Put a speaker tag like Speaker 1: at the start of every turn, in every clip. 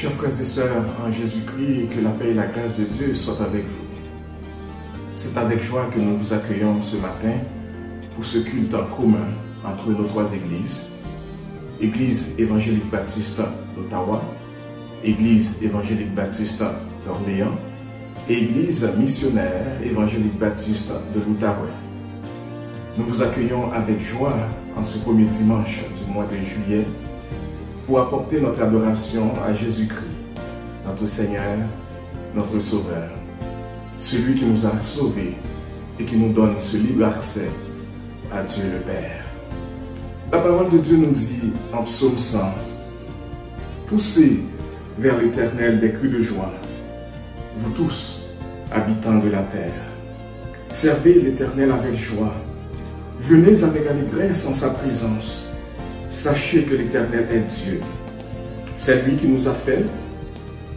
Speaker 1: Chers frères et sœurs en Jésus-Christ, et que la paix et la grâce de Dieu soient avec vous. C'est avec joie que nous vous accueillons ce matin pour ce culte en commun entre nos trois églises. Église évangélique baptiste d'Ottawa, Église évangélique baptiste d'Orléans et Église missionnaire évangélique baptiste de l'Outaouais. Nous vous accueillons avec joie en ce premier dimanche du mois de juillet pour apporter notre adoration à Jésus-Christ, notre Seigneur, notre Sauveur, celui qui nous a sauvés et qui nous donne ce libre accès à Dieu le Père. La parole de Dieu nous dit en psaume 100, « Poussez vers l'Éternel des cris de joie, vous tous, habitants de la terre. Servez l'Éternel avec joie, venez avec allégresse en sa présence. Sachez que l'Éternel est Dieu. C'est lui qui nous a fait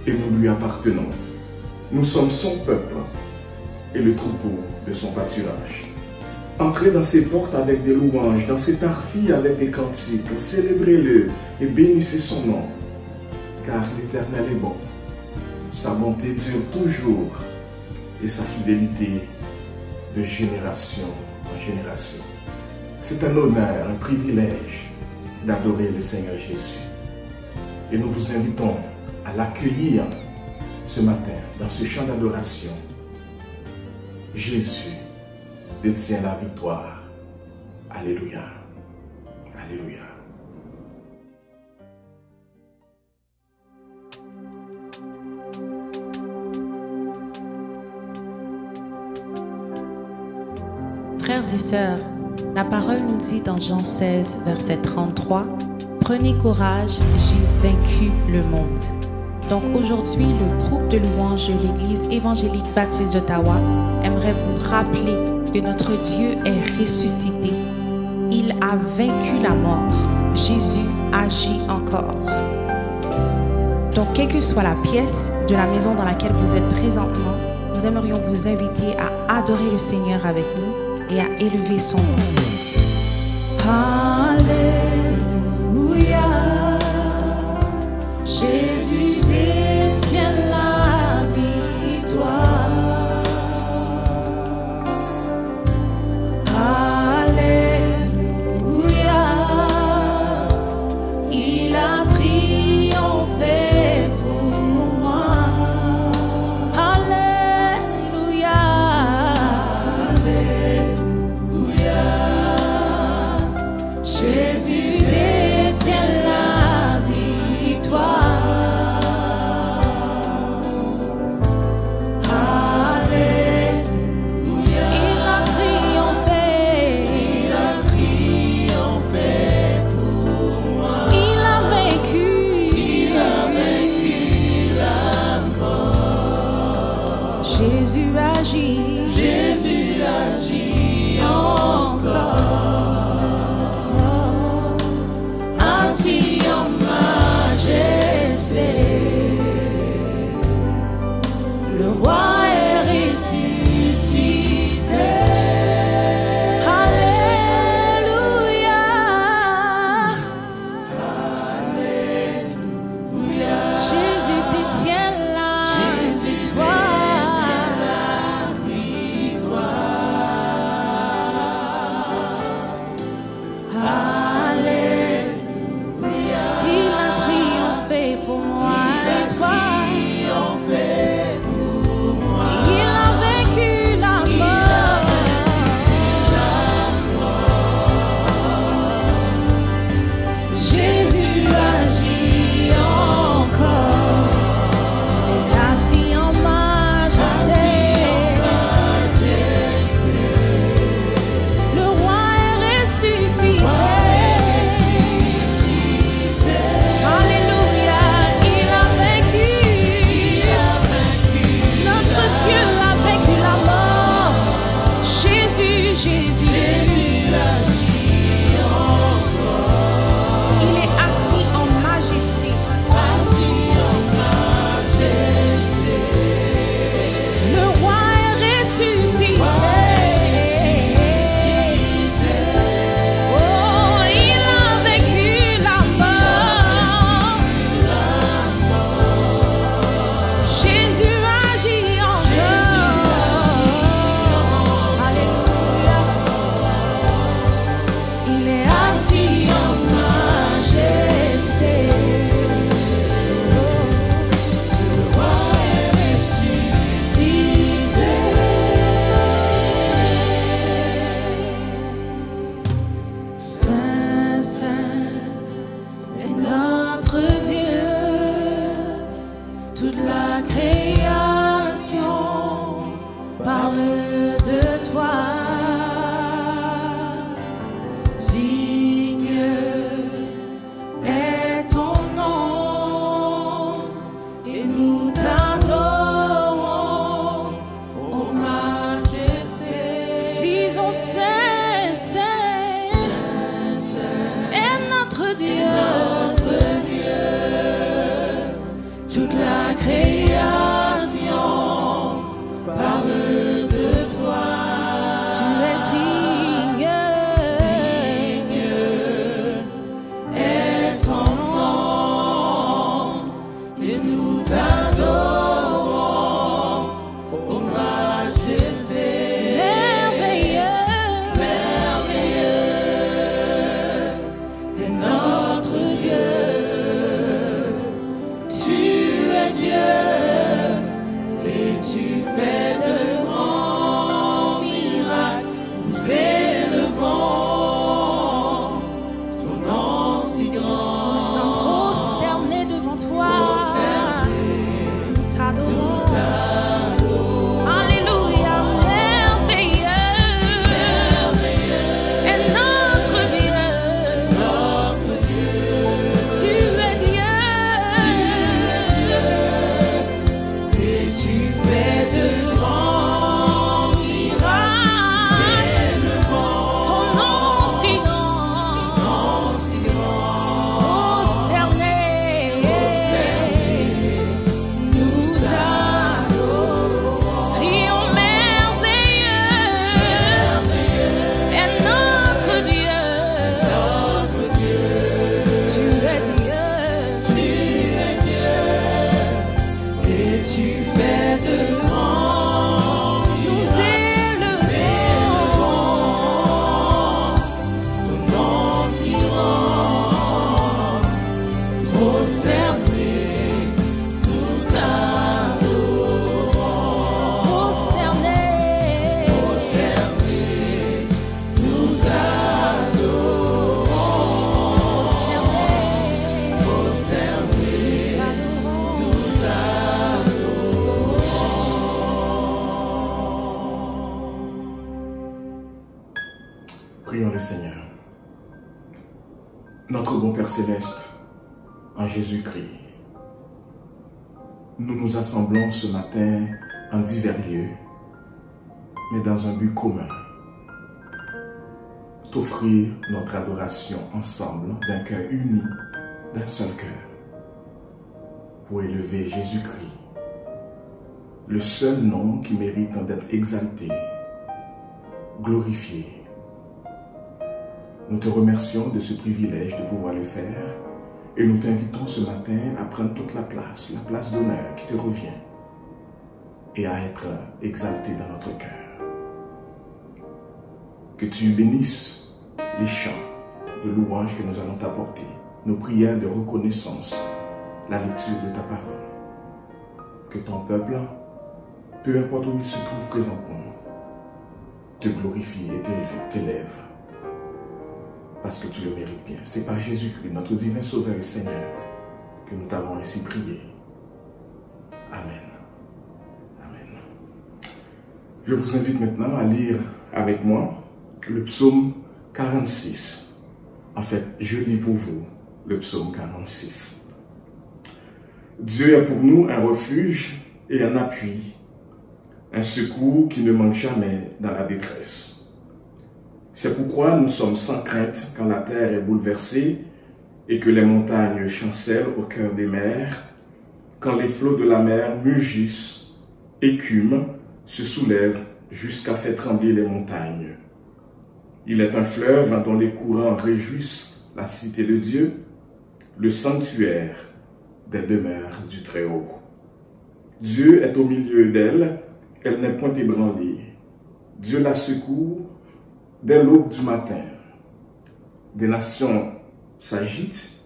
Speaker 1: et nous lui appartenons. Nous sommes son peuple et le troupeau de son pâturage. Entrez dans ses portes avec des louanges, dans ses parvis avec des cantiques. Célébrez-le et bénissez son nom, car l'Éternel est bon. Sa bonté dure toujours et sa fidélité de génération en génération. C'est un honneur, un privilège d'adorer le Seigneur Jésus. Et nous vous invitons à l'accueillir ce matin dans ce chant d'adoration. Jésus détient la victoire. Alléluia. Alléluia.
Speaker 2: Frères et sœurs, la parole nous dit dans Jean 16, verset 33, « Prenez courage, j'ai vaincu le monde ». Donc aujourd'hui, le groupe de louanges de l'Église évangélique baptiste d'Ottawa aimerait vous rappeler que notre Dieu est ressuscité. Il a vaincu la mort. Jésus agit encore. Donc, quelle que soit la pièce de la maison dans laquelle vous êtes présentement, nous aimerions vous inviter à adorer le Seigneur avec nous et à élever son nom. Alléluia. Jésus détient la victoire.
Speaker 3: Jésus
Speaker 2: de toi. Digne est ton nom et nous t'adorons, ô majesté. Disons Saint, Saint, est notre Dieu. Toute la création parle de toi. Tu es digne, digne est ton nom et nous t'adorons, ô majesté. Merveilleux, merveilleux est notre Dieu. Dieu, et tu fais de grands miracles, nous élevons ton nom si grand. Nous sommes prosternés devant toi, nous t'adorons. Alléluia, merveilleux, merveilleux est notre Dieu, notre Dieu. Tu es Dieu. Tu fais de grands miracles, ton nom si grand, prosterné, nous t'adorons. Crions merveilleux, est notre Dieu, tu es Dieu, et tu fais de grands miracles, ton nom si grand, prosterné, nous t'adorons. Prosterné, nous t'adorons. Prosterné, nous t'adorons.
Speaker 1: Prions le Seigneur. Notre bon Père Céleste, en Jésus-Christ, nous nous assemblons ce matin en divers lieux, mais dans un but commun. T'offrir notre adoration ensemble d'un cœur uni, d'un seul cœur, pour élever Jésus-Christ, le seul nom qui mérite d'être exalté, glorifié. Nous te remercions de ce privilège de pouvoir le faire et nous t'invitons ce matin à prendre toute la place d'honneur qui te revient et à être exalté dans notre cœur. Que tu bénisses les chants de louange que nous allons t'apporter, nos prières de reconnaissance, la lecture de ta parole. Que ton peuple, peu importe où il se trouve présentement, te glorifie et t'élève. Parce que tu le mérites bien. C'est par Jésus-Christ, notre divin Sauveur et Seigneur, que nous t'avons ainsi prié. Amen. Amen. Je vous invite maintenant à lire avec moi le psaume 46. En fait, je lis pour vous le psaume 46. Dieu est pour nous un refuge et un appui, un secours qui ne manque jamais dans la détresse. C'est pourquoi nous sommes sans crainte quand la terre est bouleversée et que les montagnes chancellent au cœur des mers, quand les flots de la mer mugissent, écument, se soulèvent jusqu'à faire trembler les montagnes. Il est un fleuve dont les courants réjouissent la cité de Dieu, le sanctuaire des demeures du Très-Haut. Dieu est au milieu d'elle, elle n'est point ébranlée. Dieu la secourt dès l'aube du matin. Des nations s'agitent,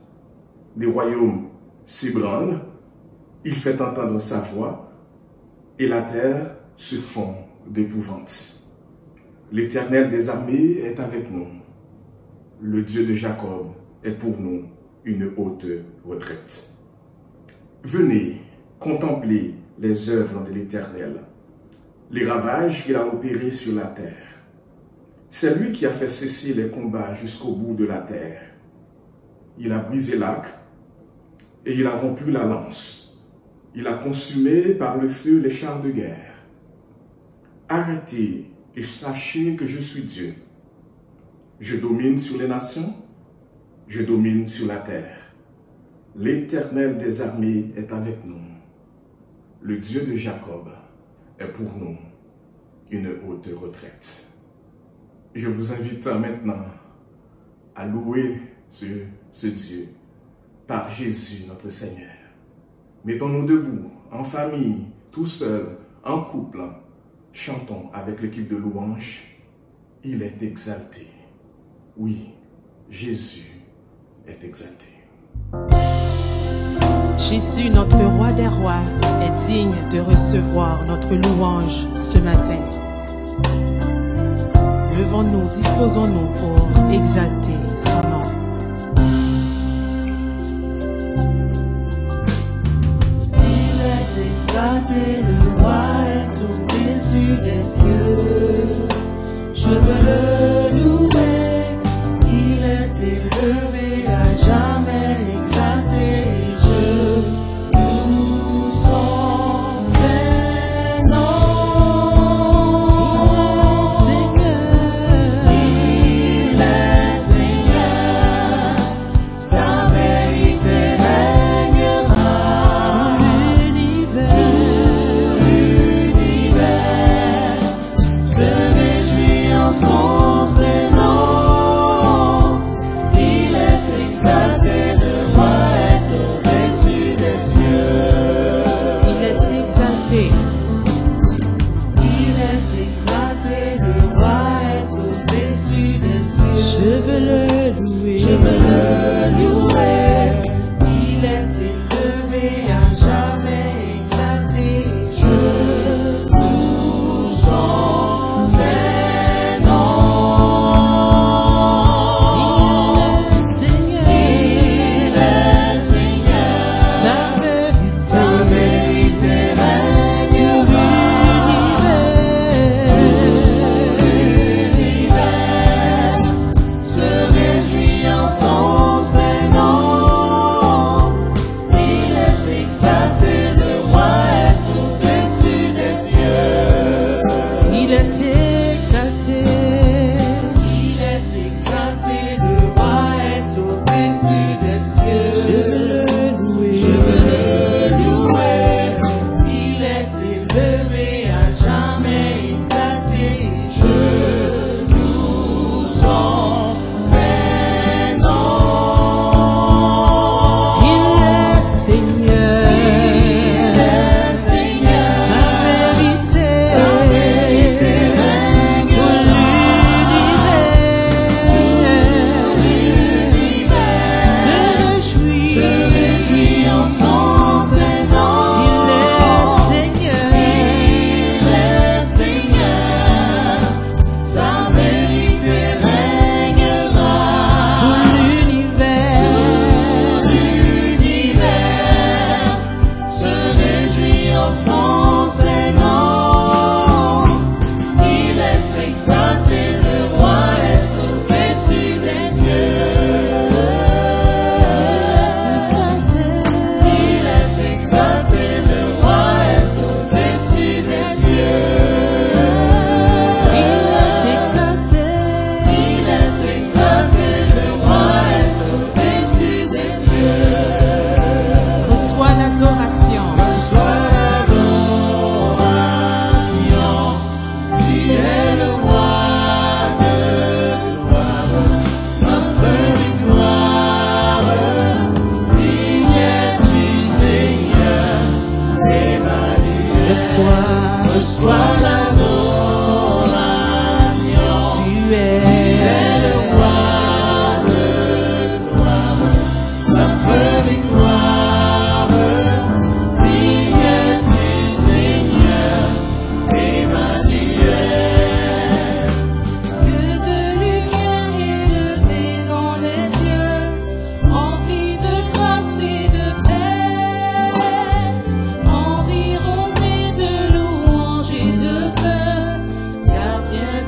Speaker 1: des royaumes s'ébranlent, il fait entendre sa voix, et la terre se fond d'épouvante. L'Éternel des armées est avec nous. Le Dieu de Jacob est pour nous une haute retraite. Venez contempler les œuvres de l'Éternel, les ravages qu'il a opérés sur la terre. C'est lui qui a fait cesser les combats jusqu'au bout de la terre. Il a brisé l'arc et il a rompu la lance. Il a consumé par le feu les chars de guerre. Arrêtez et sachez que je suis Dieu. Je domine sur les nations, je domine sur la terre. L'Éternel des armées est avec nous. Le Dieu de Jacob est pour nous une haute retraite. Je vous invite maintenant à louer ce Dieu par Jésus notre Seigneur. Mettons-nous debout, en famille, tout seul, en couple. Chantons avec l'équipe de louanges. Il est exalté. Oui, Jésus est exalté.
Speaker 2: Jésus, notre roi des rois, est digne de recevoir notre louange ce matin. Levons-nous, disposons-nous pour exalter son nom.
Speaker 3: Il est exalté, le roi est au-dessus des cieux. Je veux le louer, il est élevé à jamais exalté.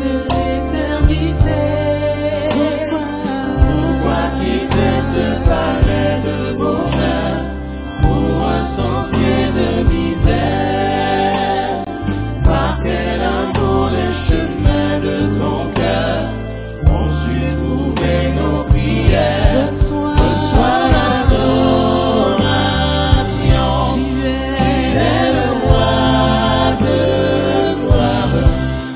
Speaker 3: de l'éternité. Pourquoi quitter ce palais de bonheur pour un sentier de misère? Par quel amour les chemins de ton cœur ont su trouver nos prières? Reçois l'adoration. Tu es le roi de gloire,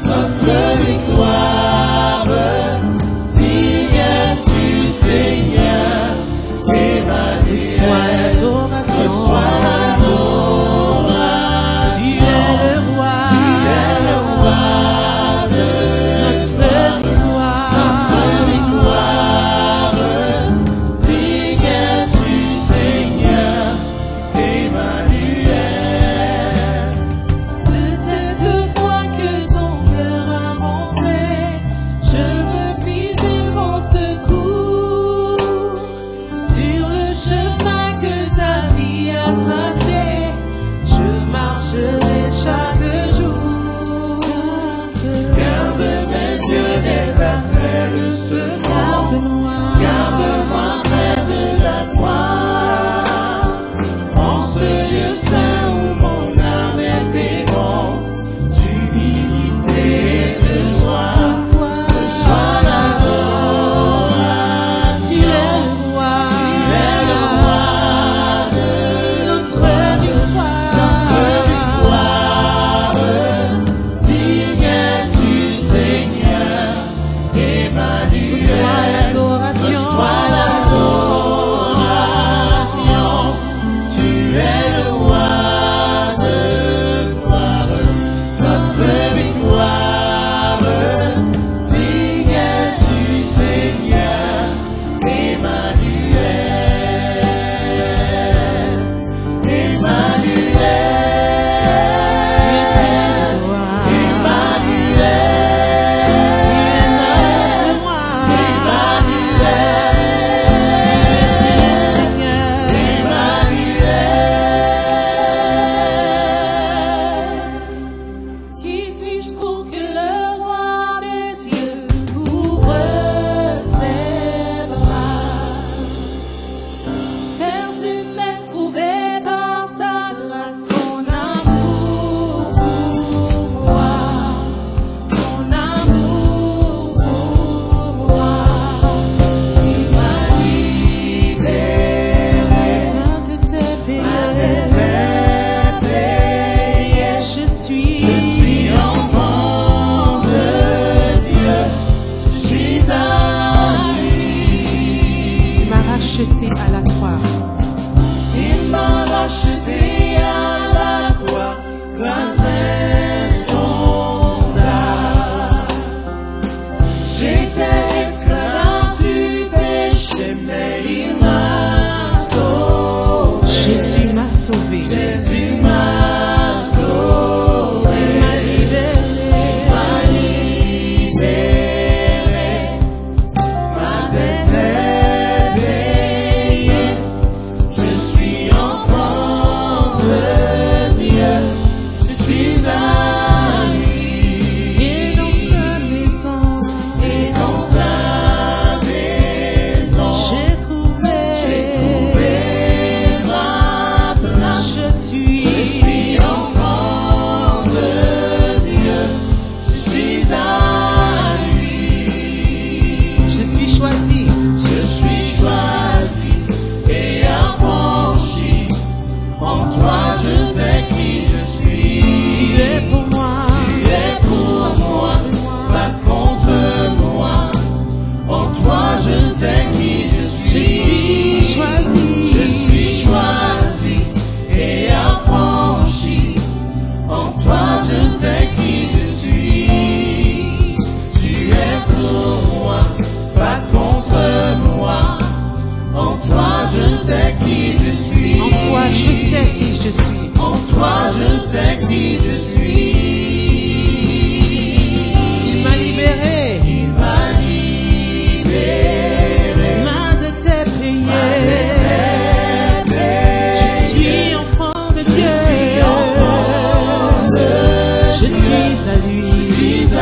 Speaker 3: notre victoire. Digne es-tu, Seigneur, Emmanuel. Reçois l'adoration. Reçois l'adoration. Tu es le roi. Tu es le roi de notre victoire. Notre victoire. Digne es-tu, Seigneur, Emmanuel. De cette foi que ton cœur a montrée, je veux puiser mon secours sur le chemin que ta vie a tracé. Je marcherai chaque jour. Garde mes yeux des attraits de ce monde. Garde-moi près de la croix. En ce lieu saint où mon âme est ébranlée d'humilité et de joie. Reçois l'adoration. Tu es le roi. Tu es le roi de notre victoire. Notre victoire. Digne es-tu, Seigneur, Emmanuel. Reçois l'adoration. Reçois l'adoration. Tu es le roi de gloire, notre victoire. Digne es-tu, Seigneur, Emmanuel. Qui suis-je pour que le roi des cieux ouvre ses bras? Perdu mais trouvé par sa grâce, son amour pour moi, son amour pour moi. Il m'a libéré, ma tête est payée. Je suis enfant de Dieu, je suis à lui.
Speaker 2: Il m'a racheté à la croix.
Speaker 3: Il m'a racheté à la croix, grâce insondable. J'étais esclave du péché, mais il m'a sauvé.
Speaker 2: Jésus m'a sauvé.
Speaker 3: Jésus m'a sauvé.
Speaker 2: Il m'a libéré.
Speaker 3: M'a libéré. Ma tête est payée. Je suis enfant de Dieu. Je suis à lui.
Speaker 2: Et dans sa maison,
Speaker 3: Et dans sa maison,
Speaker 2: j'ai trouvé
Speaker 3: ma place.
Speaker 2: Je
Speaker 3: Je suis enfant de Dieu. Je suis à lui.
Speaker 2: Je suis choisi.
Speaker 3: Je suis choisi et affranchi. En toi je sais qui je suis.
Speaker 2: Tu es pour moi.
Speaker 3: Tu es pour moi, pas contre moi. En toi je sais qui je suis.
Speaker 2: Je suis choisi.
Speaker 3: Je suis choisi et affranchi. En toi je sais qui je suis. Tu es pour moi, pas contre moi. En toi je sais qui je suis.
Speaker 2: En toi, je sais qui je suis.
Speaker 3: En toi je sais qui je suis.
Speaker 2: Il m'a libéré.
Speaker 3: Il m'a libéré.
Speaker 2: Ma dette est payée. Je suis enfant de Dieu. Je suis à lui.
Speaker 3: Je suis à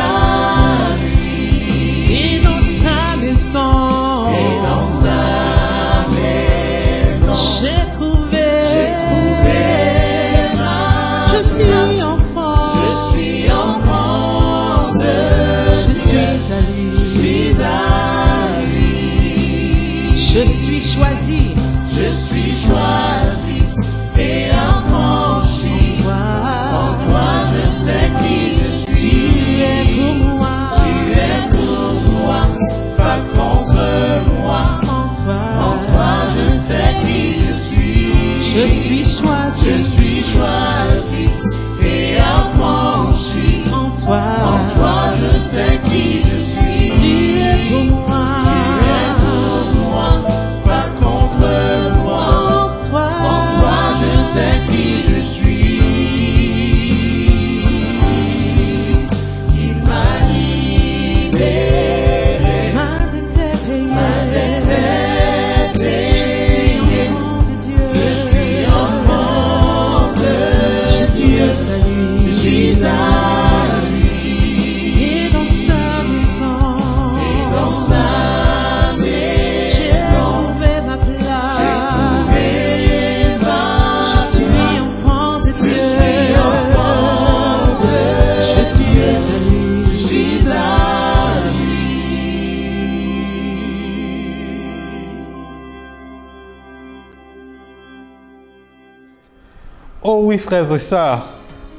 Speaker 4: Oh oui, frères et sœurs,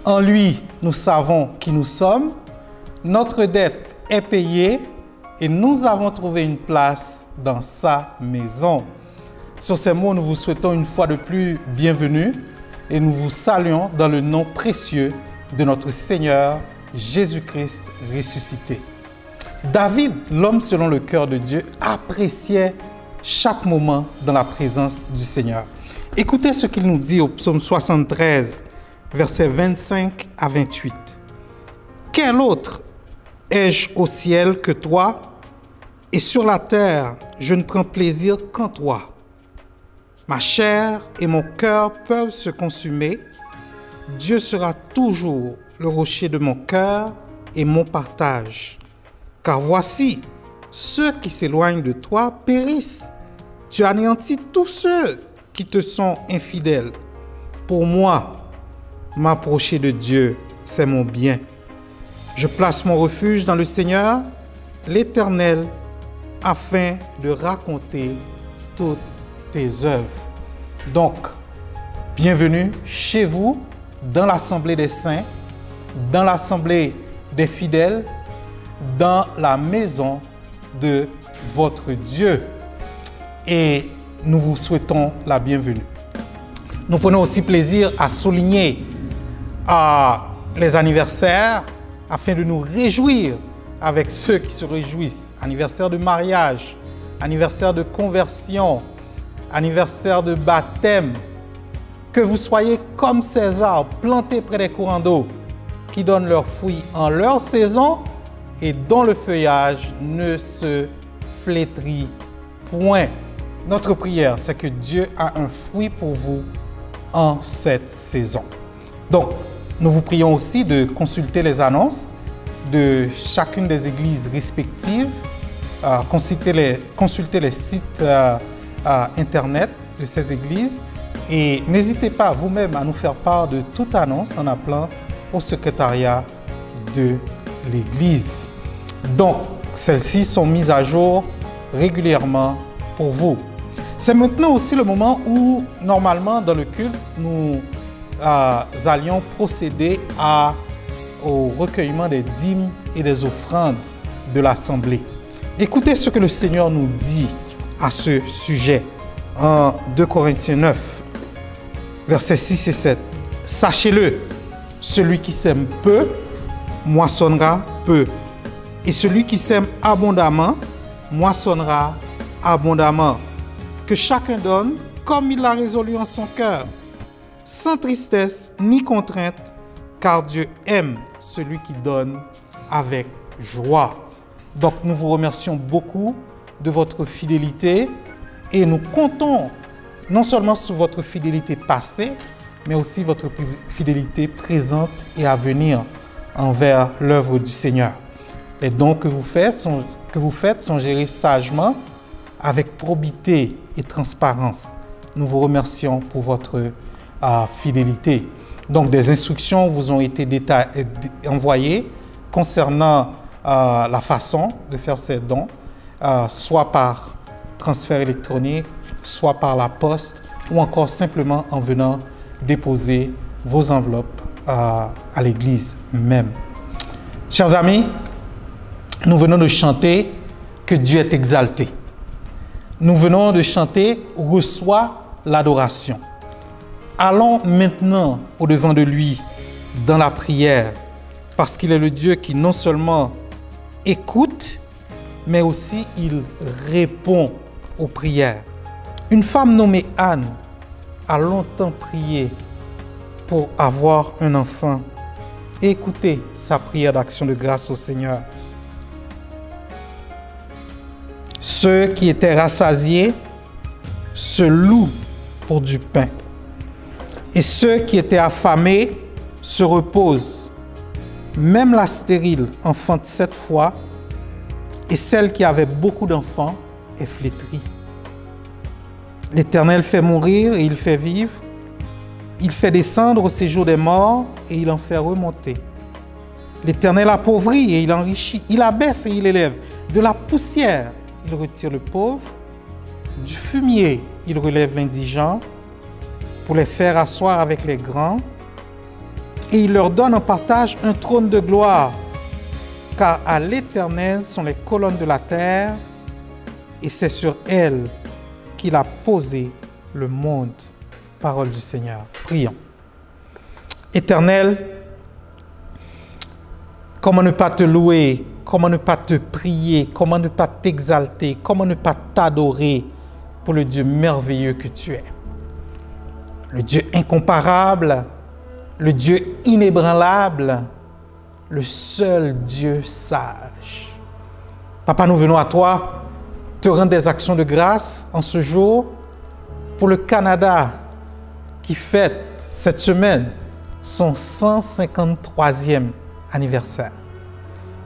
Speaker 4: en lui, nous savons qui nous sommes, notre dette est payée et nous avons trouvé une place dans sa maison. Sur ces mots, nous vous souhaitons une fois de plus bienvenue et nous vous saluons dans le nom précieux de notre Seigneur Jésus-Christ ressuscité. David, l'homme selon le cœur de Dieu, appréciait chaque moment dans la présence du Seigneur. Écoutez ce qu'il nous dit au psaume 73, versets 25 à 28. « Quel autre ai-je au ciel que toi, et sur la terre, je ne prends plaisir qu'en toi. Ma chair et mon cœur peuvent se consumer. Dieu sera toujours le rocher de mon cœur et mon partage. Car voici, ceux qui s'éloignent de toi périssent. Tu anéantis tous ceux qui te sont infidèles. Pour moi, m'approcher de Dieu, c'est mon bien. Je place mon refuge dans le Seigneur, l'Éternel, afin de raconter toutes tes œuvres. » Donc, bienvenue chez vous, dans l'Assemblée des Saints, dans l'Assemblée des fidèles, dans la maison de votre Dieu. Et nous vous souhaitons la bienvenue. Nous prenons aussi plaisir à souligner les anniversaires afin de nous réjouir avec ceux qui se réjouissent. Anniversaire de mariage, anniversaire de conversion, anniversaire de baptême. Que vous soyez comme ces arbres plantés près des courants d'eau qui donnent leurs fruits en leur saison et dont le feuillage ne se flétrit point. Notre prière, c'est que Dieu a un fruit pour vous en cette saison. Donc, nous vous prions aussi de consulter les annonces de chacune des églises respectives, consulter les sites Internet de ces églises et n'hésitez pas vous-même à nous faire part de toute annonce en appelant au secrétariat de l'Église. Donc, celles-ci sont mises à jour régulièrement pour vous. C'est maintenant aussi le moment où, normalement, dans le culte, nous allions procéder au recueillement des dîmes et des offrandes de l'Assemblée. Écoutez ce que le Seigneur nous dit à ce sujet en 2 Corinthiens 9, versets 6 et 7. « Sachez-le, celui qui sème peu, moissonnera peu. Et celui qui sème abondamment, moissonnera abondamment. Que chacun donne comme il l'a résolu en son cœur, sans tristesse ni contrainte, car Dieu aime celui qui donne avec joie. » Donc nous vous remercions beaucoup de votre fidélité et nous comptons non seulement sur votre fidélité passée, mais aussi votre fidélité présente et à venir envers l'œuvre du Seigneur. Les dons que vous faites sont gérés sagement, avec probité et transparence. Nous vous remercions pour votre fidélité. Donc, des instructions vous ont été envoyées concernant la façon de faire ces dons, soit par transfert électronique, soit par la poste, ou encore simplement en venant déposer vos enveloppes à l'église même. Chers amis, nous venons de chanter que Dieu est exalté. Nous venons de chanter « Reçois l'adoration ». Allons maintenant au-devant de lui dans la prière, parce qu'il est le Dieu qui non seulement écoute, mais aussi il répond aux prières. Une femme nommée Anne a longtemps prié pour avoir un enfant. Et écoutez sa prière d'action de grâce au Seigneur. Ceux qui étaient rassasiés se louent pour du pain. Et ceux qui étaient affamés se reposent. Même la stérile enfante 7 fois, et celle qui avait beaucoup d'enfants est flétrie. L'Éternel fait mourir et il fait vivre. Il fait descendre au séjour des morts et il en fait remonter. L'Éternel appauvrit et il enrichit. Il abaisse et il élève. De la poussière, il retire le pauvre. Du fumier, il relève l'indigent pour les faire asseoir avec les grands. et il leur donne en partage un trône de gloire. Car à l'Éternel sont les colonnes de la terre, et c'est sur elles qu'il a posé le monde. Parole du Seigneur. Prions. Éternel, comment ne pas te louer, comment ne pas te prier, comment ne pas t'exalter, comment ne pas t'adorer pour le Dieu merveilleux que tu es. Le Dieu incomparable, le Dieu inébranlable, le seul Dieu sage. Papa, nous venons à toi te rendre des actions de grâce en ce jour pour le Canada qui fête cette semaine son 153e anniversaire.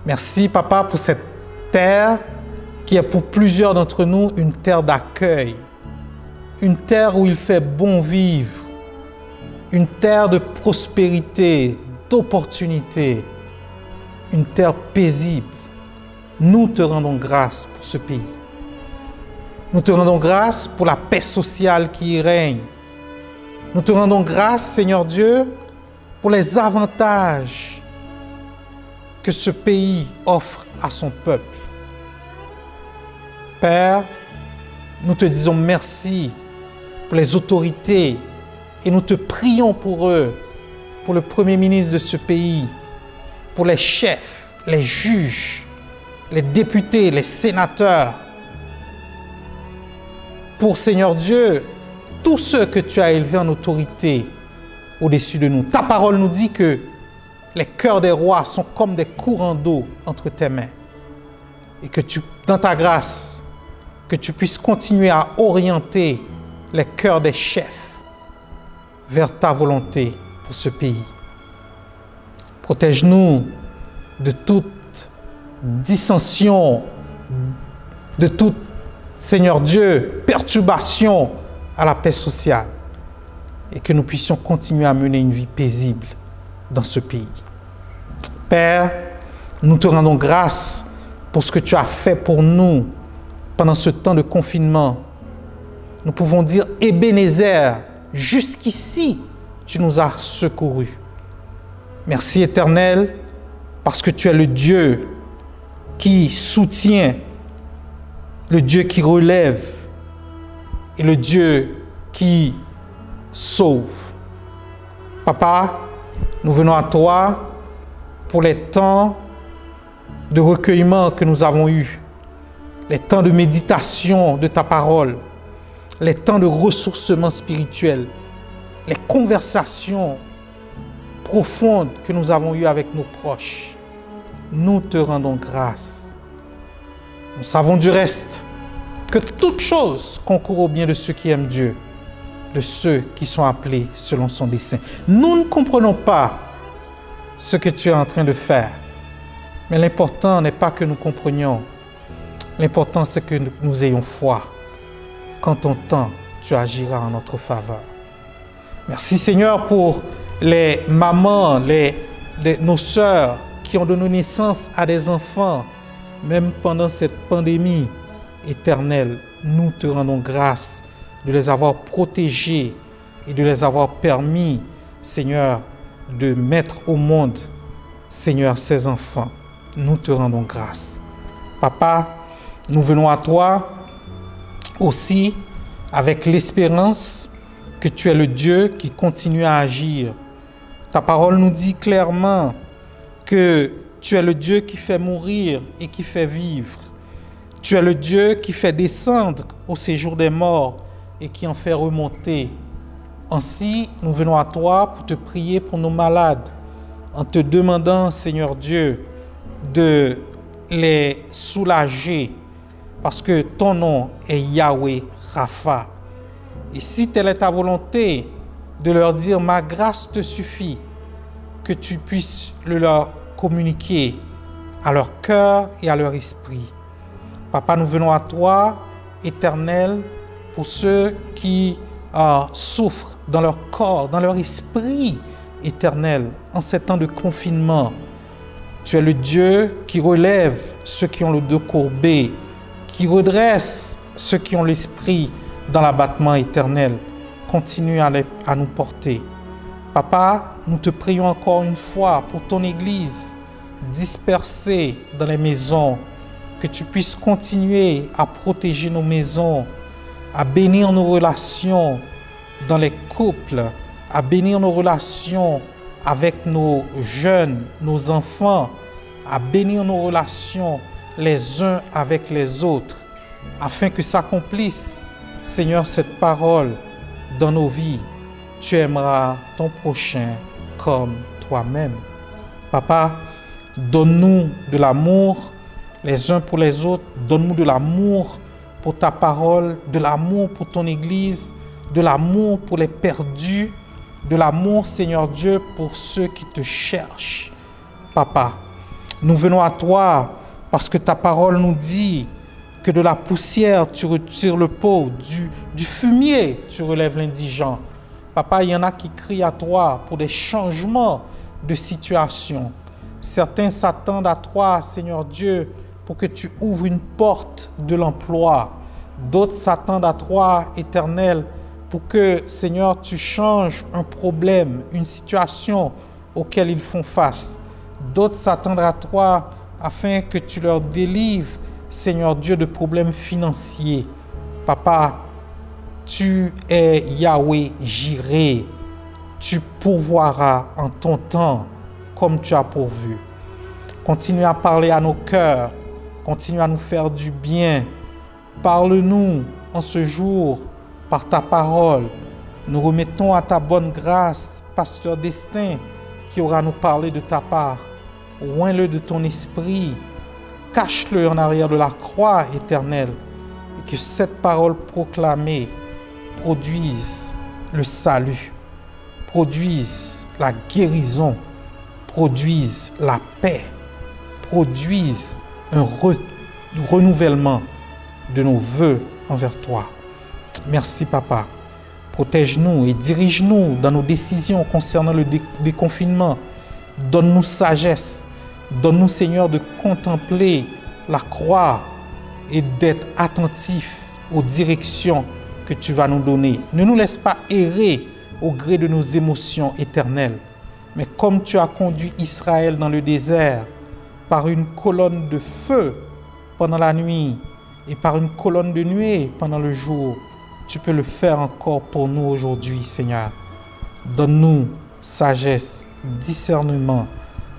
Speaker 4: Merci, Papa, pour cette terre qui est pour plusieurs d'entre nous une terre d'accueil, une terre où il fait bon vivre, une terre de prospérité, d'opportunité, une terre paisible. Nous te rendons grâce pour ce pays. Nous te rendons grâce pour la paix sociale qui y règne. Nous te rendons grâce, Seigneur Dieu, pour les avantages que ce pays offre à son peuple. Père, nous te disons merci pour les autorités et nous te prions pour eux, pour le Premier ministre de ce pays, pour les chefs, les juges, les députés, les sénateurs, pour, Seigneur Dieu, tous ceux que tu as élevés en autorité au-dessus de nous. Ta parole nous dit que les cœurs des rois sont comme des courants d'eau entre tes mains. Et que tu, dans ta grâce, que tu puisses continuer à orienter les cœurs des chefs vers ta volonté pour ce pays. Protège-nous de toute dissension, de toute, Seigneur Dieu, perturbation à la paix sociale et que nous puissions continuer à mener une vie paisible dans ce pays. Père, nous te rendons grâce pour ce que tu as fait pour nous pendant ce temps de confinement. Nous pouvons dire, Ebenezer, jusqu'ici, tu nous as secourus. Merci Éternel, parce que tu es le Dieu qui soutient, le Dieu qui relève et le Dieu qui sauve. Papa, nous venons à toi pour les temps de recueillement que nous avons eus, les temps de méditation de ta parole, les temps de ressourcement spirituel, les conversations profondes que nous avons eues avec nos proches. Nous te rendons grâce. Nous savons du reste que toute chose concourt au bien de ceux qui aiment Dieu, de ceux qui sont appelés selon son dessein. Nous ne comprenons pas ce que tu es en train de faire, mais l'important n'est pas que nous comprenions. L'important, c'est que nous ayons foi. Quand ton temps, tu agiras en notre faveur. Merci Seigneur pour les mamans, nos sœurs qui ont donné naissance à des enfants, même pendant cette pandémie éternelle. Nous te rendons grâce de les avoir protégés et de les avoir permis, Seigneur, de mettre au monde, Seigneur, ces enfants. Nous te rendons grâce. Papa, nous venons à toi aussi avec l'espérance que tu es le Dieu qui continue à agir. Ta parole nous dit clairement que tu es le Dieu qui fait mourir et qui fait vivre. Tu es le Dieu qui fait descendre au séjour des morts et qui en fait remonter. Ainsi, nous venons à toi pour te prier pour nos malades, en te demandant, Seigneur Dieu, de les soulager, parce que ton nom est Yahweh Rapha. Et si telle est ta volonté, de leur dire, ma grâce te suffit, que tu puisses le leur communiquer à leur cœur et à leur esprit. Papa, nous venons à toi, Éternel, pour ceux qui souffrent dans leur corps, dans leur esprit, Éternel, en ces temps de confinement. Tu es le Dieu qui relève ceux qui ont le dos courbé, qui redresse ceux qui ont l'esprit dans l'abattement éternel. Continue à nous porter. Papa, nous te prions encore une fois pour ton Église dispersée dans les maisons, que tu puisses continuer à protéger nos maisons, à bénir nos relations dans les couples, à bénir nos relations avec nos jeunes, nos enfants, à bénir nos relations les uns avec les autres, afin que s'accomplisse, Seigneur, cette parole dans nos vies. Tu aimeras ton prochain comme toi-même. Papa, donne-nous de l'amour les uns pour les autres. Donne-nous de l'amour pour ta parole, de l'amour pour ton Église, de l'amour pour les perdus, de l'amour, Seigneur Dieu, pour ceux qui te cherchent. Papa, nous venons à toi parce que ta parole nous dit que de la poussière, tu retires le pauvre, du fumier, tu relèves l'indigent. Papa, il y en a qui crient à toi pour des changements de situation. Certains s'attendent à toi, Seigneur Dieu, pour que tu ouvres une porte de l'emploi. D'autres s'attendent à toi, Éternel, pour que, Seigneur, tu changes un problème, une situation auquel ils font face. D'autres s'attendent à toi afin que tu leur délivres, Seigneur Dieu, de problèmes financiers. Papa, tu es Yahweh Jireh. Tu pourvoiras en ton temps comme tu as pourvu. Continue à parler à nos cœurs. Continue à nous faire du bien. Parle-nous en ce jour par ta parole. Nous remettons à ta bonne grâce, Pasteur Destin, qui aura nous parler de ta part. Oins-le de ton esprit. Cache-le en arrière de la croix éternelle. Et que cette parole proclamée produise le salut, produise la guérison, produise la paix, produise un renouvellement de nos vœux envers toi. Merci, Papa. Protège-nous et dirige-nous dans nos décisions concernant le déconfinement. Donne-nous sagesse. Donne-nous, Seigneur, de contempler la croix et d'être attentifs aux directions que tu vas nous donner. Ne nous laisse pas errer au gré de nos émotions éternelles. Mais comme tu as conduit Israël dans le désert par une colonne de feu pendant la nuit et par une colonne de nuée pendant le jour, tu peux le faire encore pour nous aujourd'hui, Seigneur. Donne-nous sagesse, discernement.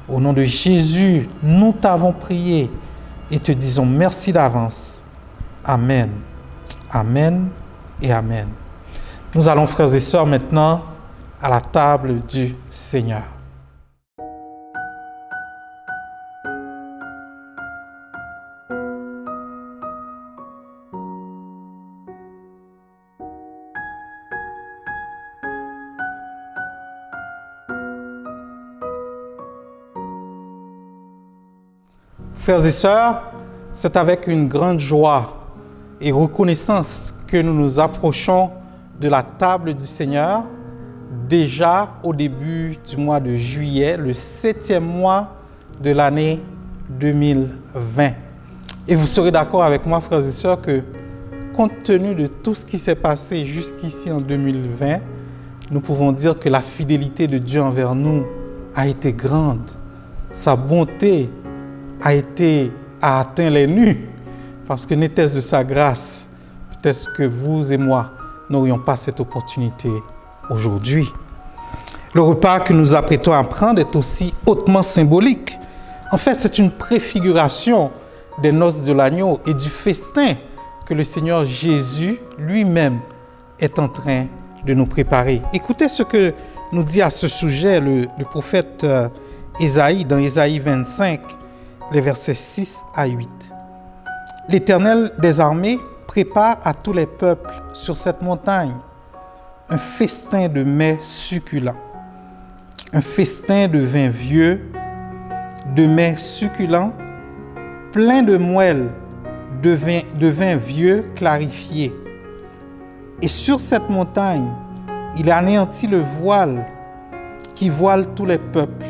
Speaker 4: Au nom de Jésus, nous t'avons prié et te disons merci d'avance. Amen. Amen et Amen. Nous allons, frères et sœurs, maintenant à la table du Seigneur. Frères et sœurs, c'est avec une grande joie et reconnaissance que nous nous approchons de la table du Seigneur, déjà au début du mois de juillet, le 7e mois de l'année 2020. Et vous serez d'accord avec moi, frères et sœurs, que compte tenu de tout ce qui s'est passé jusqu'ici en 2020, nous pouvons dire que la fidélité de Dieu envers nous a été grande. Sa bonté a atteint les nues, parce que n'était-ce de sa grâce, peut-être que vous et moi n'aurions pas cette opportunité aujourd'hui. Le repas que nous apprêtons à prendre est aussi hautement symbolique. En fait, c'est une préfiguration des noces de l'agneau et du festin que le Seigneur Jésus lui-même est en train de nous préparer. Écoutez ce que nous dit à ce sujet le prophète Ésaïe, dans Ésaïe 25, les versets 6 à 8. L'Éternel des armées prépare à tous les peuples sur cette montagne un festin de mets succulents, un festin de vin vieux, de mets succulents, plein de moelle, de vin vieux clarifié. Et sur cette montagne, il anéantit le voile qui voile tous les peuples,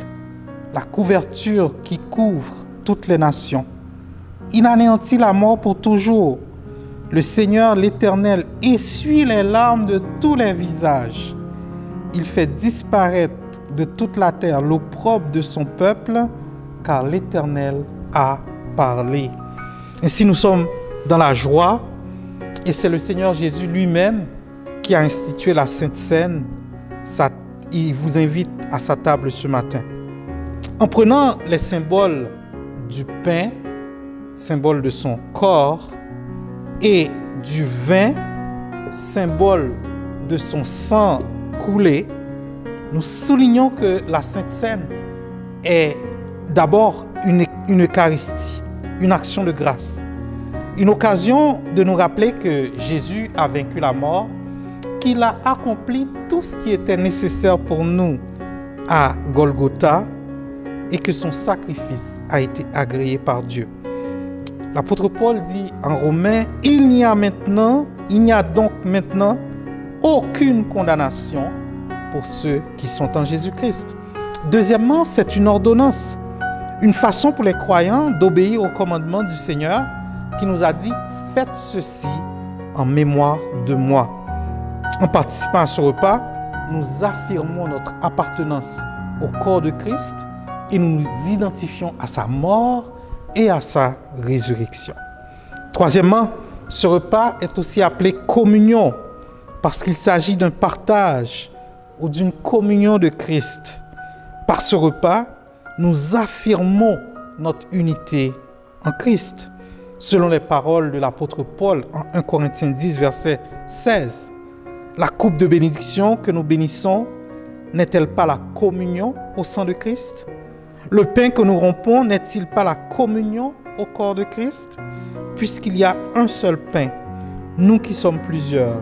Speaker 4: la couverture qui couvre toutes les nations. Il anéantit la mort pour toujours. Le Seigneur, l'Éternel, essuie les larmes de tous les visages. il fait disparaître de toute la terre l'opprobre de son peuple, car l'Éternel a parlé. Ainsi, nous sommes dans la joie, et c'est le Seigneur Jésus lui-même qui a institué la Sainte Seine. Il vous invite à sa table ce matin. En prenant les symboles du pain, symbole de son corps, et du vin, symbole de son sang coulé, nous soulignons que la Sainte Seine est d'abord une Eucharistie, une action de grâce. Une occasion de nous rappeler que Jésus a vaincu la mort, qu'il a accompli tout ce qui était nécessaire pour nous à Golgotha et que son sacrifice a été agréé par Dieu. L'apôtre Paul dit en Romains, il n'y a donc maintenant aucune condamnation pour ceux qui sont en Jésus-Christ. Deuxièmement, c'est une ordonnance, une façon pour les croyants d'obéir au commandement du Seigneur qui nous a dit « Faites ceci en mémoire de moi ». En participant à ce repas, nous affirmons notre appartenance au corps de Christ et nous nous identifions à sa mort et à sa résurrection. Troisièmement, ce repas est aussi appelé communion parce qu'il s'agit d'un partage ou d'une communion de Christ. Par ce repas, nous affirmons notre unité en Christ. Selon les paroles de l'apôtre Paul en 1 Corinthiens 10, verset 16, la coupe de bénédiction que nous bénissons n'est-elle pas la communion au sang de Christ? Le pain que nous rompons n'est-il pas la communion au corps de Christ? Puisqu'il y a un seul pain, nous qui sommes plusieurs,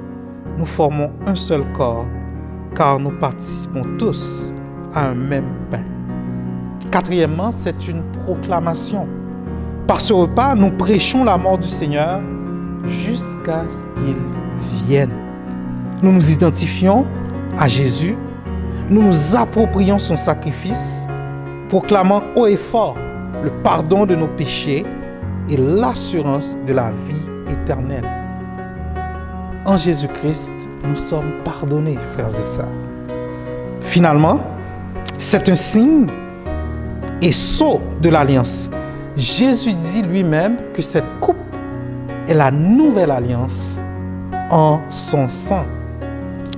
Speaker 4: nous formons un seul corps, car nous participons tous à un même pain. Quatrièmement, c'est une proclamation. Par ce repas, nous prêchons la mort du Seigneur jusqu'à ce qu'il vienne. Nous nous identifions à Jésus, nous nous approprions son sacrifice, proclamant haut et fort le pardon de nos péchés et l'assurance de la vie éternelle. En Jésus-Christ, nous sommes pardonnés, frères et sœurs. Finalement, c'est un signe et sceau de l'alliance. Jésus dit lui-même que cette coupe est la nouvelle alliance en son sang.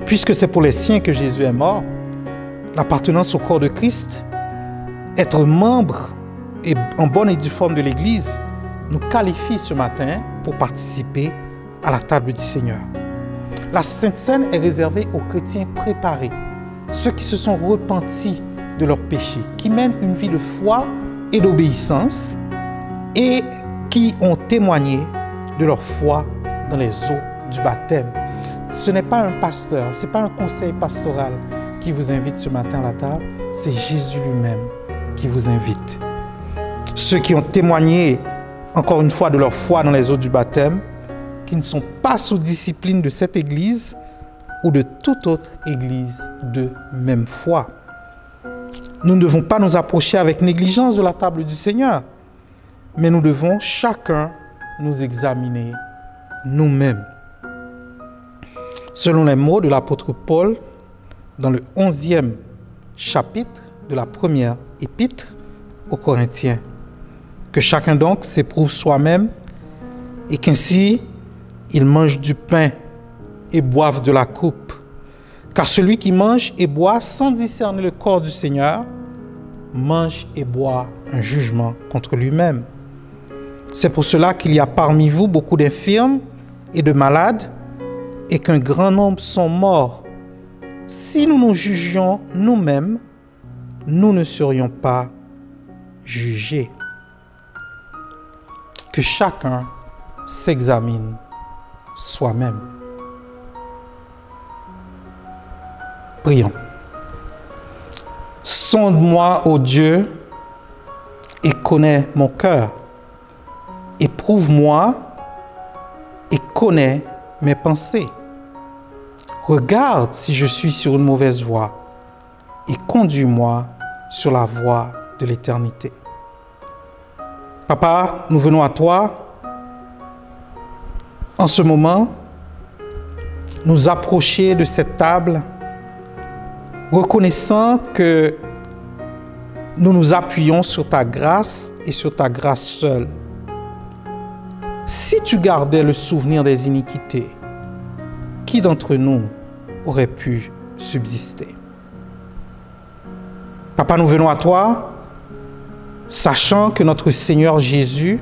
Speaker 4: Puisque c'est pour les siens que Jésus est mort, l'appartenance au corps de Christ, être membre et en bonne et due forme de l'Église, nous qualifie ce matin pour participer à la table du Seigneur. La Sainte Seine est réservée aux chrétiens préparés, ceux qui se sont repentis de leurs péchés, qui mènent une vie de foi et d'obéissance et qui ont témoigné de leur foi dans les eaux du baptême. Ce n'est pas un pasteur, ce n'est pas un conseil pastoral qui vous invite ce matin à la table, c'est Jésus lui-même qui vous invite. Ceux qui ont témoigné, encore une fois, de leur foi dans les eaux du baptême, qui ne sont pas sous discipline de cette Église ou de toute autre Église de même foi. Nous ne devons pas nous approcher avec négligence de la table du Seigneur, mais nous devons chacun nous examiner nous-mêmes. Selon les mots de l'apôtre Paul, dans le 11e chapitre de la première épître aux Corinthiens, que chacun donc s'éprouve soi-même et qu'ainsi il mange du pain et boive de la coupe. Car celui qui mange et boit sans discerner le corps du Seigneur, mange et boit un jugement contre lui-même. C'est pour cela qu'il y a parmi vous beaucoup d'infirmes et de malades, et qu'un grand nombre sont morts. Si nous nous jugions nous-mêmes, nous ne serions pas jugés. Que chacun s'examine soi-même. Prions. Sonde-moi, ô Dieu, et connais mon cœur. Éprouve-moi et connais mes pensées. Regarde si je suis sur une mauvaise voie et conduis-moi sur la voie de l'éternité. Papa, nous venons à toi en ce moment, nous approcher de cette table reconnaissant que nous nous appuyons sur ta grâce et sur ta grâce seule. Si tu gardais le souvenir des iniquités, qui d'entre nous aurait pu subsister? Papa, nous venons à toi, sachant que notre Seigneur Jésus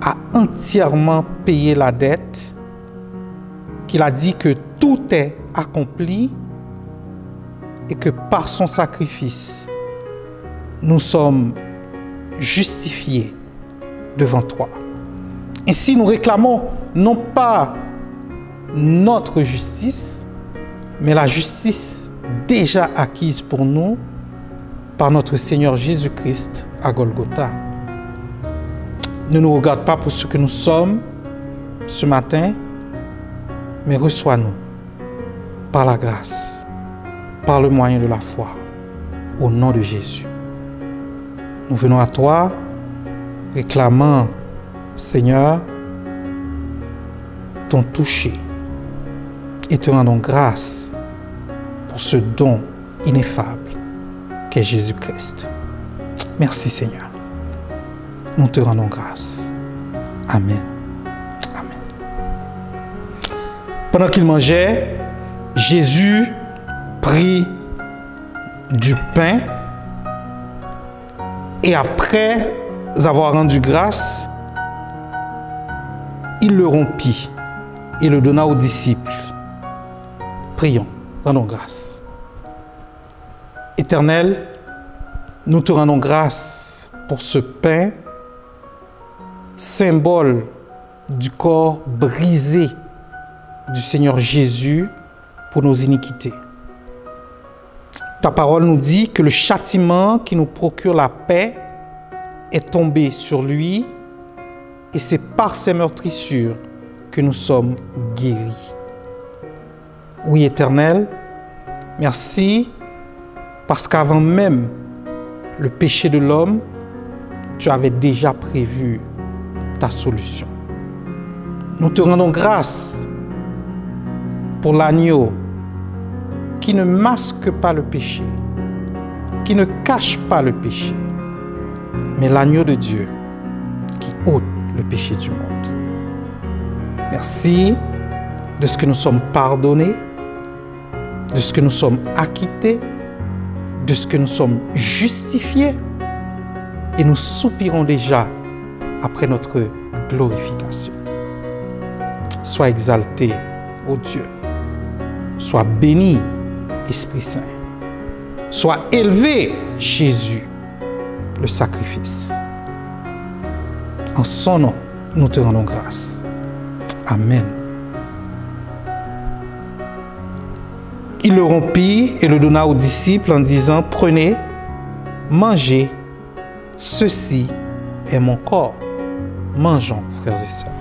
Speaker 4: a entièrement payé la dette, qu'il a dit que tout est accompli et que par son sacrifice, nous sommes justifiés devant toi. Ainsi, nous réclamons non pas notre justice, mais la justice déjà acquise pour nous par notre Seigneur Jésus-Christ à Golgotha. Ne nous regarde pas pour ce que nous sommes ce matin, mais reçois-nous par la grâce, par le moyen de la foi, au nom de Jésus. Nous venons à toi, réclamant, Seigneur, ton toucher, et te rendons grâce pour ce don ineffable qu'est Jésus-Christ. Merci Seigneur. Nous te rendons grâce. Amen. Amen. Pendant qu'il mangeait, Jésus prit du pain et après avoir rendu grâce, il le rompit et le donna aux disciples. Prions, rendons grâce. Éternel, nous te rendons grâce pour ce pain, symbole du corps brisé du Seigneur Jésus pour nos iniquités. Ta parole nous dit que le châtiment qui nous procure la paix est tombé sur lui et c'est par ses meurtrissures que nous sommes guéris. Oui, Éternel, merci parce qu'avant même le péché de l'homme, tu avais déjà prévu ta solution. Nous te rendons grâce pour l'agneau qui ne masque pas le péché, qui ne cache pas le péché, mais l'agneau de Dieu qui ôte le péché du monde. Merci de ce que nous sommes pardonnés, de ce que nous sommes acquittés, de ce que nous sommes justifiés, et nous soupirons déjà après notre glorification. Sois exalté, ô Dieu. Sois béni, Esprit Saint. Sois élevé, Jésus, le sacrifice. En son nom, nous te rendons grâce. Amen. Il le rompit et le donna aux disciples en disant, prenez, mangez, ceci est mon corps. Mangeons, frères et sœurs.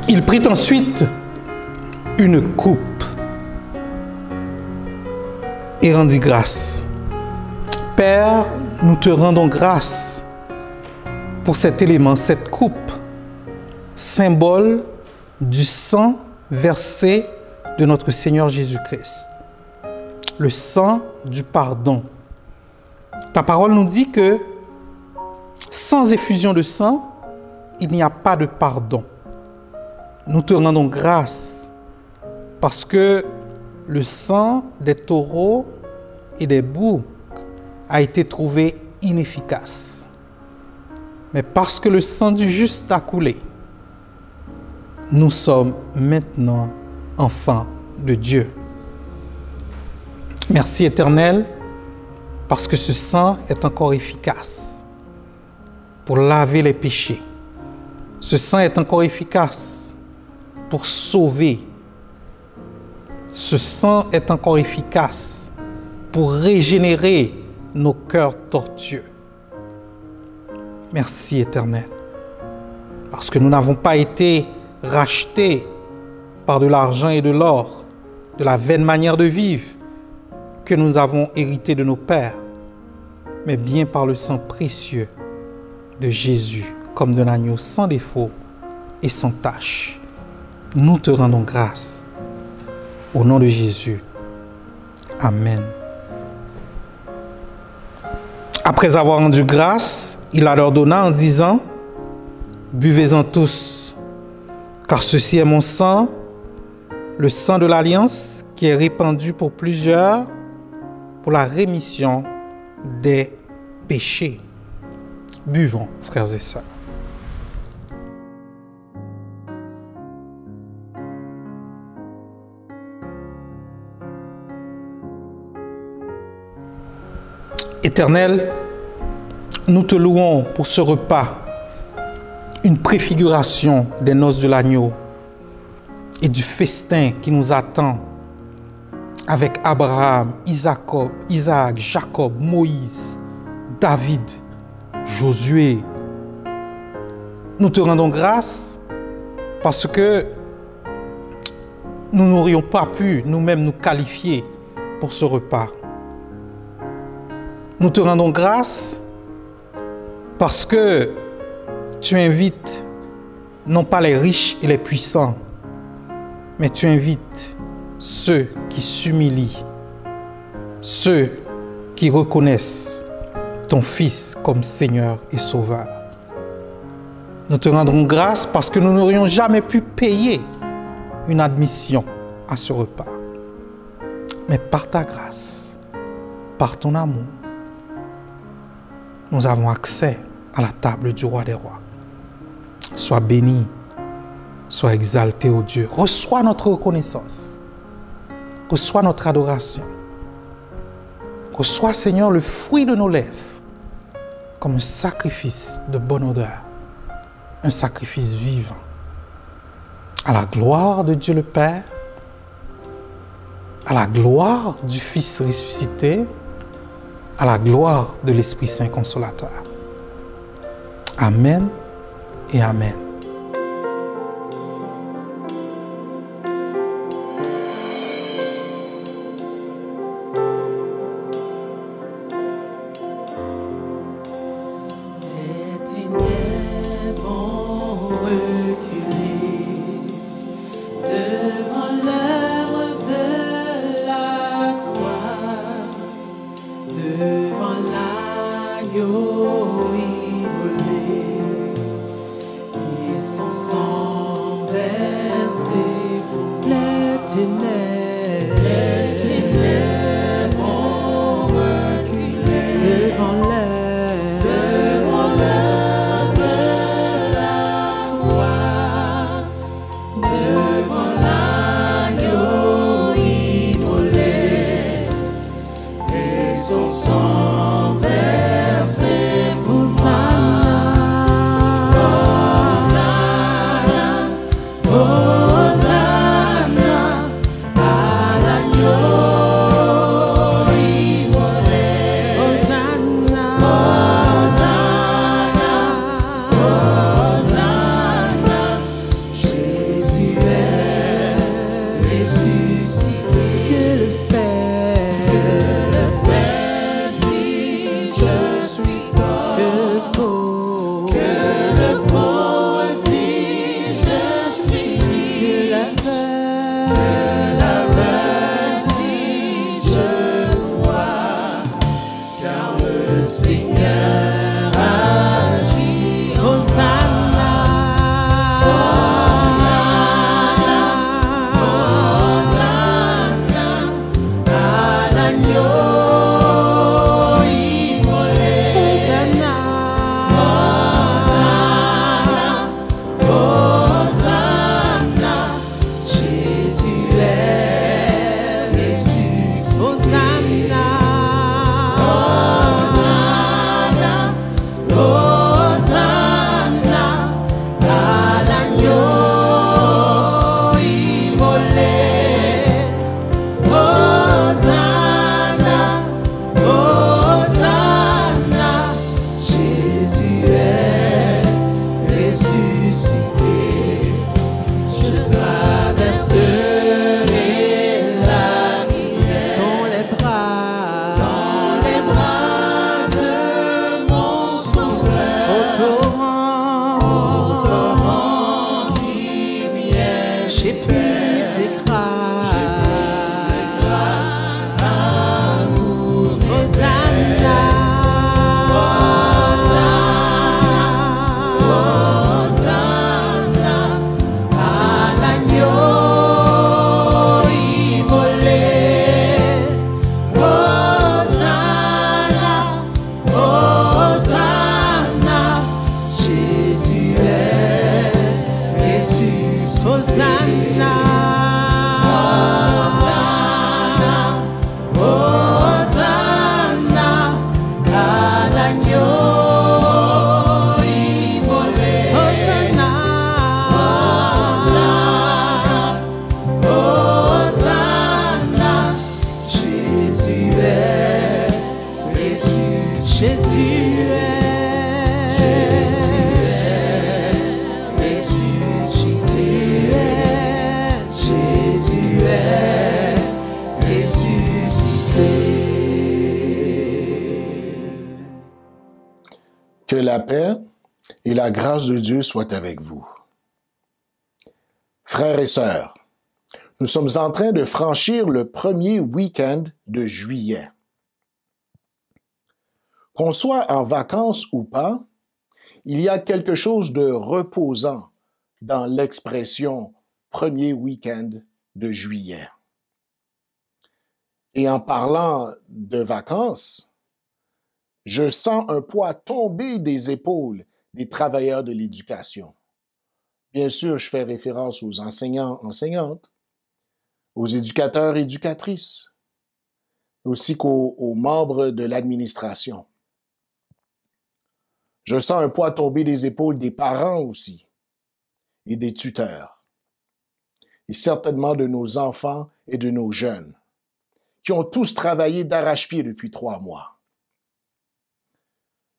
Speaker 4: Il prit ensuite une coupe et rendit grâce. Père, nous te rendons grâce pour cet élément, cette coupe, symbole du sang versé de notre Seigneur Jésus-Christ. Le sang du pardon. Ta parole nous dit que sans effusion de sang, il n'y a pas de pardon. Nous te rendons grâce parce que le sang des taureaux et des boucs a été trouvé inefficace. Mais parce que le sang du juste a coulé, nous sommes maintenant enfants de Dieu. Merci Éternel, parce que ce sang est encore efficace pour laver les péchés. Ce sang est encore efficace pour sauver. Ce sang est encore efficace pour régénérer nos cœurs tortueux. Merci Éternel, parce que nous n'avons pas été rachetés par de l'argent et de l'or, de la vaine manière de vivre que nous avons hérité de nos pères, mais bien par le sang précieux de Jésus, comme d'un agneau sans défaut et sans tache. Nous te rendons grâce. Au nom de Jésus. Amen. Après avoir rendu grâce, il la leur donna en disant, « Buvez-en tous, car ceci est mon sang, le sang de l'Alliance qui est répandu pour plusieurs pour la rémission des péchés. » Buvons, frères et sœurs. Éternel, nous te louons pour ce repas, une préfiguration des noces de l'agneau et du festin qui nous attend avec Abraham, Isaac, Jacob, Moïse, David, Josué. Nous te rendons grâce parce que nous n'aurions pas pu nous-mêmes nous qualifier pour ce repas. Nous te rendons grâce parce que tu invites non pas les riches et les puissants, mais tu invites ceux qui s'humilient, ceux qui reconnaissent ton Fils comme Seigneur et Sauveur. Nous te rendrons grâce parce que nous n'aurions jamais pu payer une admission à ce repas. Mais par ta grâce, par ton amour, nous avons accès à la table du roi des rois. Sois béni, sois exalté, ô Dieu. Reçois notre reconnaissance. Reçois notre adoration. Reçois, Seigneur, le fruit de nos lèvres comme un sacrifice de bonne odeur, un sacrifice vivant. À la gloire de Dieu le Père, à la gloire du Fils ressuscité, à la gloire de l'Esprit Saint consolateur. Amen et Amen.
Speaker 5: la paix et la grâce de Dieu soient avec vous. Frères et sœurs, nous sommes en train de franchir le premier week-end de juillet. Qu'on soit en vacances ou pas, il y a quelque chose de reposant dans l'expression « premier week-end de juillet ». Et en parlant de vacances, je sens un poids tomber des épaules des travailleurs de l'éducation. Bien sûr, je fais référence aux enseignants, enseignantes, aux éducateurs, éducatrices, ainsi qu'aux membres de l'administration. Je sens un poids tomber des épaules des parents aussi, et des tuteurs, et certainement de nos enfants et de nos jeunes, qui ont tous travaillé d'arrache-pied depuis 3 mois.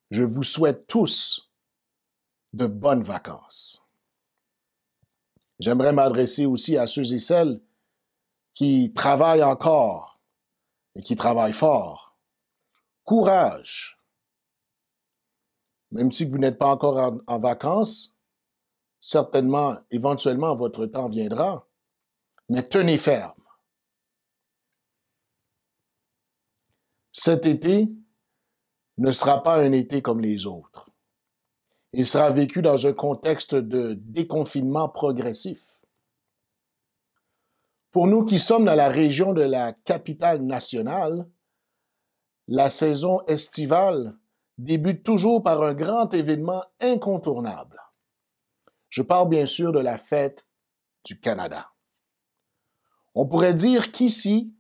Speaker 5: Je vous souhaite tous de bonnes vacances. J'aimerais m'adresser aussi à ceux et celles qui travaillent encore et qui travaillent fort. Courage! Même si vous n'êtes pas encore en vacances, certainement, éventuellement, votre temps viendra, mais tenez ferme. Cet été ne sera pas un été comme les autres. Il sera vécu dans un contexte de déconfinement progressif. Pour nous qui sommes dans la région de la capitale nationale, la saison estivale débute toujours par un grand événement incontournable. Je parle bien sûr de la fête du Canada. On pourrait dire qu'ici,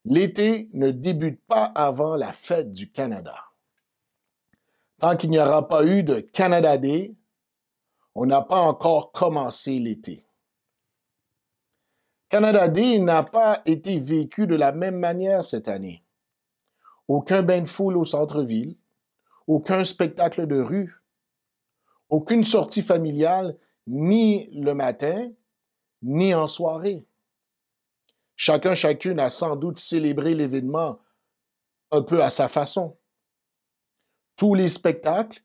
Speaker 5: l'été ne débute pas avant la fête du Canada. Tant qu'il n'y aura pas eu de Canada Day, on n'a pas encore commencé l'été. Canada Day n'a pas été vécu de la même manière cette année. Aucun bain de foule au centre-ville, aucun spectacle de rue, aucune sortie familiale, ni le matin, ni en soirée. Chacune a sans doute célébré l'événement un peu à sa façon. Tous les spectacles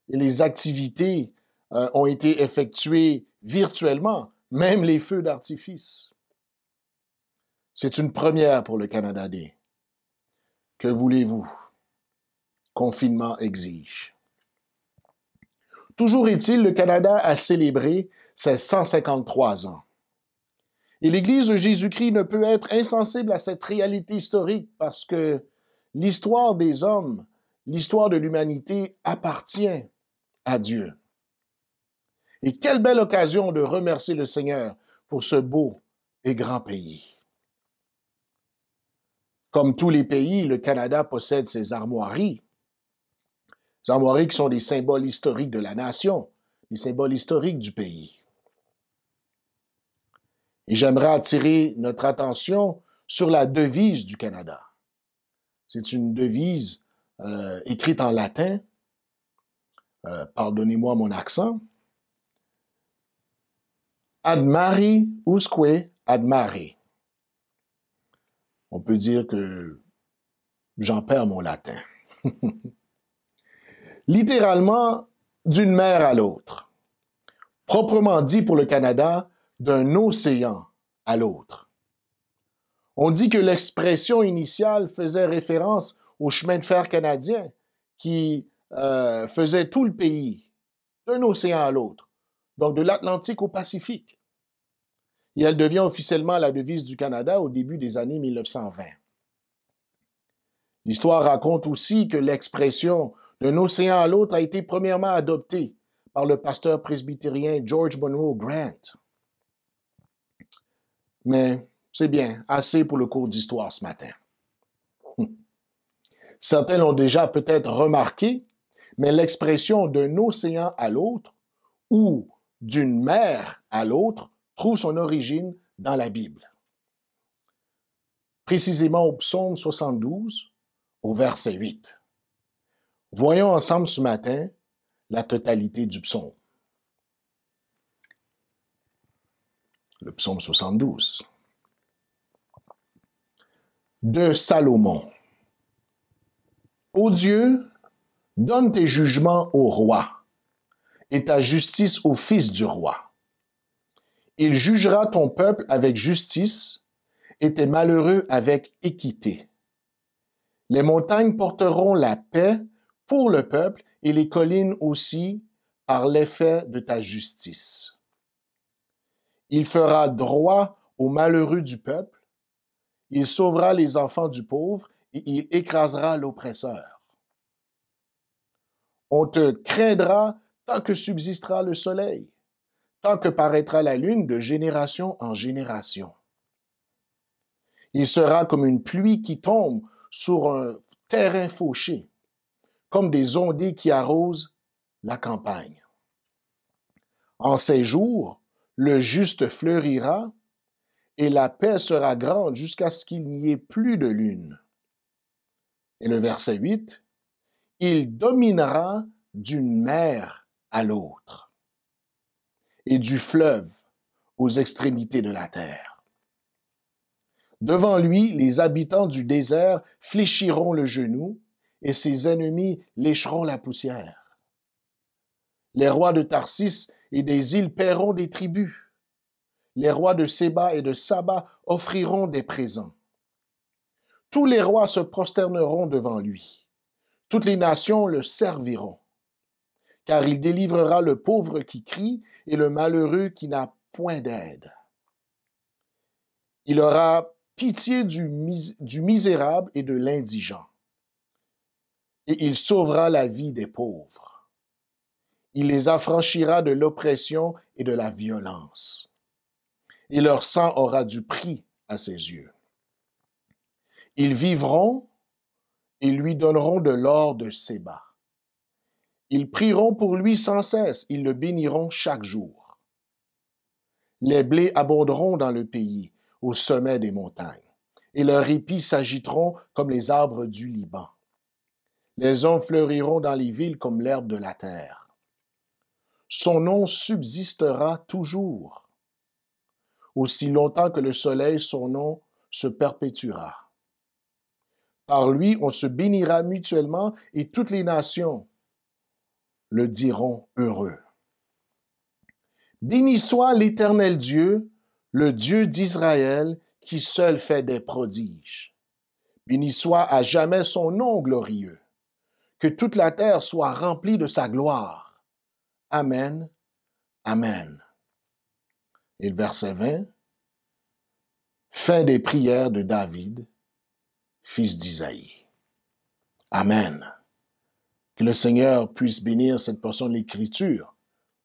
Speaker 5: et les activités ont été effectués virtuellement, même les feux d'artifice. C'est une première pour le Canada Day. Que voulez-vous? Confinement exige. Toujours est-il, le Canada a célébré ses 153 ans. Et l'Église de Jésus-Christ ne peut être insensible à cette réalité historique parce que l'histoire des hommes, l'histoire de l'humanité appartient à Dieu. Et quelle belle occasion de remercier le Seigneur pour ce beau et grand pays. Comme tous les pays, le Canada possède ses armoiries. Ces armoiries qui sont des symboles historiques de la nation, des symboles historiques du pays. Et j'aimerais attirer notre attention sur la devise du Canada. C'est une devise écrite en latin. Pardonnez-moi mon accent. Ad mare usque ad mare. On peut dire que j'en perds mon latin. Littéralement, d'une mer à l'autre. Proprement dit pour le Canada, d'un océan à l'autre. On dit que l'expression initiale faisait référence au chemin de fer canadien qui faisait tout le pays, d'un océan à l'autre, donc de l'Atlantique au Pacifique. Et elle devient officiellement la devise du Canada au début des années 1920. L'histoire raconte aussi que l'expression d'un océan à l'autre a été premièrement adoptée par le pasteur presbytérien George Monroe Grant. Mais c'est bien, assez pour le cours d'histoire ce matin. Certains l'ont déjà peut-être remarqué, mais l'expression d'un océan à l'autre ou d'une mer à l'autre trouve son origine dans la Bible. Précisément au psaume 72, au verset 8. Voyons ensemble ce matin la totalité du psaume. Le psaume 72. De Salomon. Ô Dieu, Donne tes jugements au roi et ta justice au fils du roi. Il jugera ton peuple avec justice et tes malheureux avec équité. Les montagnes porteront la paix pour le peuple et les collines aussi par l'effet de ta justice. Il fera droit aux malheureux du peuple, il sauvera les enfants du pauvre et il écrasera l'oppresseur. On te craindra tant que subsistera le soleil, tant que paraîtra la lune de génération en génération. Il sera comme une pluie qui tombe sur un terrain fauché, comme des ondées qui arrosent la campagne. En ces jours, le juste fleurira et la paix sera grande jusqu'à ce qu'il n'y ait plus de lune. Et le verset 8, il dominera d'une mer à l'autre et du fleuve aux extrémités de la terre. Devant lui, les habitants du désert fléchiront le genou et ses ennemis lécheront la poussière. Les rois de Tarsis et des îles paieront des tributs. Les rois de Séba et de Saba offriront des présents. Tous les rois se prosterneront devant lui. Toutes les nations le serviront. Car il délivrera le pauvre qui crie et le malheureux qui n'a point d'aide. Il aura pitié du misérable et de l'indigent. Et il sauvera la vie des pauvres. Il les affranchira de l'oppression et de la violence. Et leur sang aura du prix à ses yeux. Ils vivront et lui donneront de l'or de Séba. Ils prieront pour lui sans cesse, ils le béniront chaque jour. Les blés abonderont dans le pays, au sommet des montagnes, et leurs épis s'agiteront comme les arbres du Liban. Les hommes fleuriront dans les villes comme l'herbe de la terre. Son nom subsistera toujours. Aussi longtemps que le soleil, son nom se perpétuera. Par lui, on se bénira mutuellement et toutes les nations le diront heureux. Béni soit l'Éternel Dieu, le Dieu d'Israël, qui seul fait des prodiges. Béni soit à jamais son nom glorieux. Que toute la terre soit remplie de sa gloire. Amen. Amen. Et le verset 20, fin des prières de David, fils d'Isaïe. Amen. Que le Seigneur puisse bénir cette portion de l'Écriture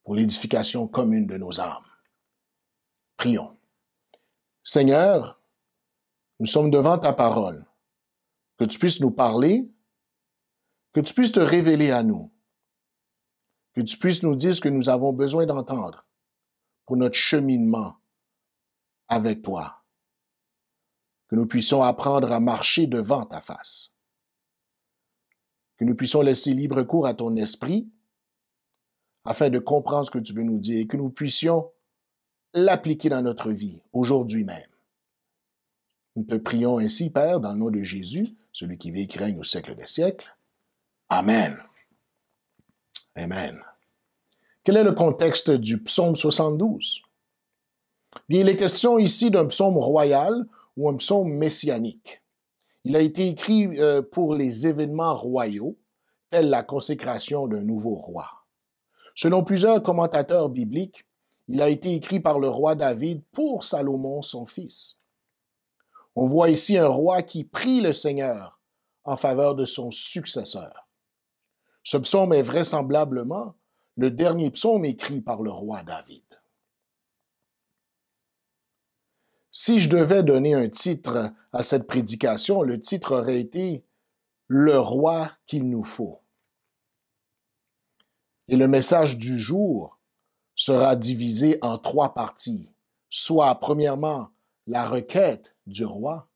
Speaker 5: pour l'édification commune de nos âmes. Prions. Seigneur, nous sommes devant ta parole. Que tu puisses nous parler, que tu puisses te révéler à nous, que tu puisses nous dire ce que nous avons besoin d'entendre pour notre cheminement avec toi, que nous puissions apprendre à marcher devant ta face, que nous puissions laisser libre cours à ton esprit afin de comprendre ce que tu veux nous dire et que nous puissions l'appliquer dans notre vie aujourd'hui même. Nous te prions ainsi, Père, dans le nom de Jésus, celui qui vit et qui règne au siècle des siècles. Amen. Amen. Quel est le contexte du psaume 72? Bien, il est question ici d'un psaume royal ou un psaume messianique. Il a été écrit pour les événements royaux, tels la consécration d'un nouveau roi. Selon plusieurs commentateurs bibliques, il a été écrit par le roi David pour Salomon, son fils. On voit ici un roi qui prie le Seigneur en faveur de son successeur. Ce psaume est vraisemblablement le dernier psaume écrit par le roi David. Si je devais donner un titre à cette prédication, le titre aurait été « Le roi qu'il nous faut ». Et le message du jour sera divisé en 3 parties, soit premièrement la requête du roi,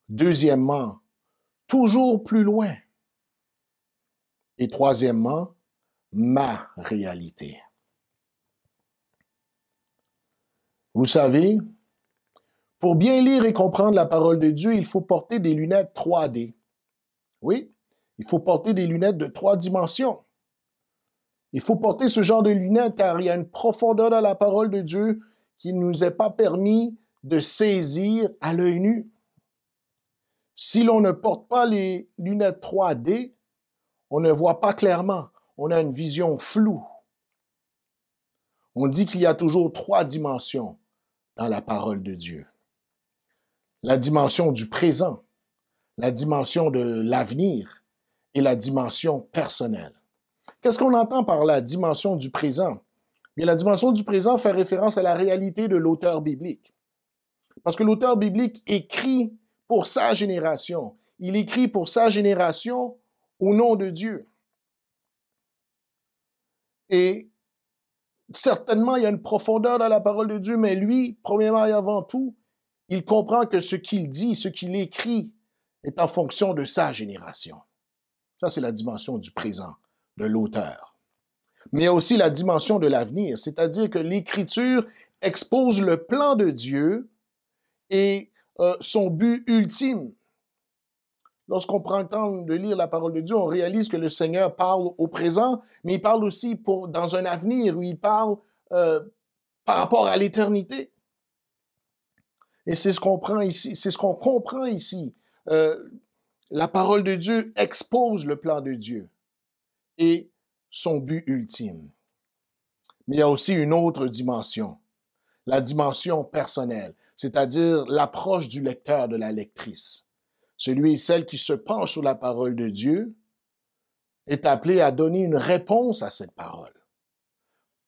Speaker 5: deuxièmement, toujours plus loin, et troisièmement, ma réalité. Vous savez, pour bien lire et comprendre la parole de Dieu, il faut porter des lunettes 3D. Oui, Il faut porter des lunettes de 3 dimensions. Il faut porter ce genre de lunettes car il y a une profondeur dans la parole de Dieu qui ne nous est pas permis de saisir à l'œil nu. Si l'on ne porte pas les lunettes 3D, on ne voit pas clairement. On a une vision floue. On dit qu'il y a toujours 3 dimensions dans la parole de Dieu. La dimension du présent, la dimension de l'avenir et la dimension personnelle. Qu'est-ce qu'on entend par la dimension du présent? Bien, la dimension du présent fait référence à la réalité de l'auteur biblique. Parce que l'auteur biblique écrit pour sa génération. Il écrit pour sa génération au nom de Dieu. Et certainement, il y a une profondeur dans la parole de Dieu, mais lui, premièrement et avant tout, il comprend que ce qu'il dit, ce qu'il écrit, est en fonction de sa génération. Ça, c'est la dimension du présent, de l'auteur. Mais il y a aussi la dimension de l'avenir, c'est-à-dire que l'Écriture expose le plan de Dieu et son but ultime. Lorsqu'on prend le temps de lire la parole de Dieu, on réalise que le Seigneur parle au présent, mais il parle aussi dans un avenir où il parle par rapport à l'éternité. Et c'est ce qu'on comprend ici. La parole de Dieu expose le plan de Dieu et son but ultime. Mais il y a aussi une autre dimension, la dimension personnelle, c'est-à-dire l'approche du lecteur, de la lectrice. Celui et celle qui se penche sur la parole de Dieu est appelé à donner une réponse à cette parole,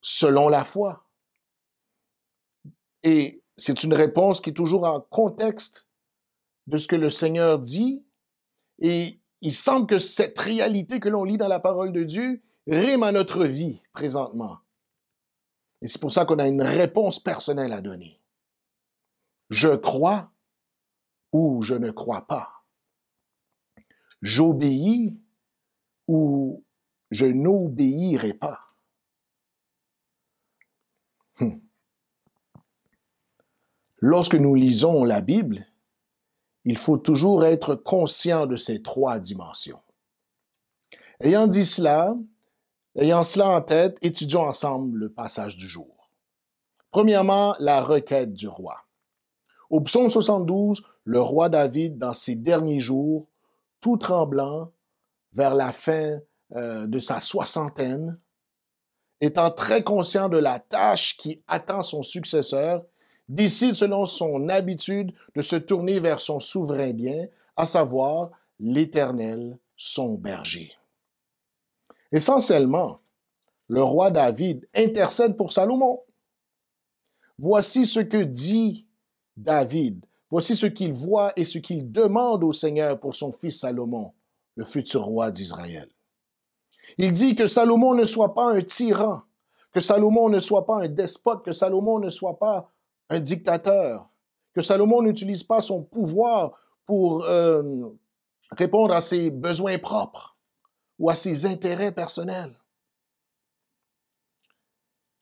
Speaker 5: selon la foi. Et c'est une réponse qui est toujours en contexte de ce que le Seigneur dit, et il semble que cette réalité que l'on lit dans la parole de Dieu rime à notre vie présentement. Et c'est pour ça qu'on a une réponse personnelle à donner. Je crois ou je ne crois pas. J'obéis ou je n'obéirai pas. Lorsque nous lisons la Bible, il faut toujours être conscient de ces 3 dimensions. Ayant cela en tête, étudions ensemble le passage du jour. Premièrement, la requête du roi. Au psaume 72, le roi David, dans ses derniers jours, tout tremblant, vers la fin de sa soixantaine, étant très conscient de la tâche qui attend son successeur, décide selon son habitude de se tourner vers son souverain bien, à savoir l'Éternel, son berger. Essentiellement, le roi David intercède pour Salomon. Voici ce que dit David. Voici ce qu'il voit et ce qu'il demande au Seigneur pour son fils Salomon, le futur roi d'Israël. Il dit que Salomon ne soit pas un tyran, que Salomon ne soit pas un despote, que Salomon ne soit pas un dictateur, que Salomon n'utilise pas son pouvoir pour répondre à ses besoins propres ou à ses intérêts personnels.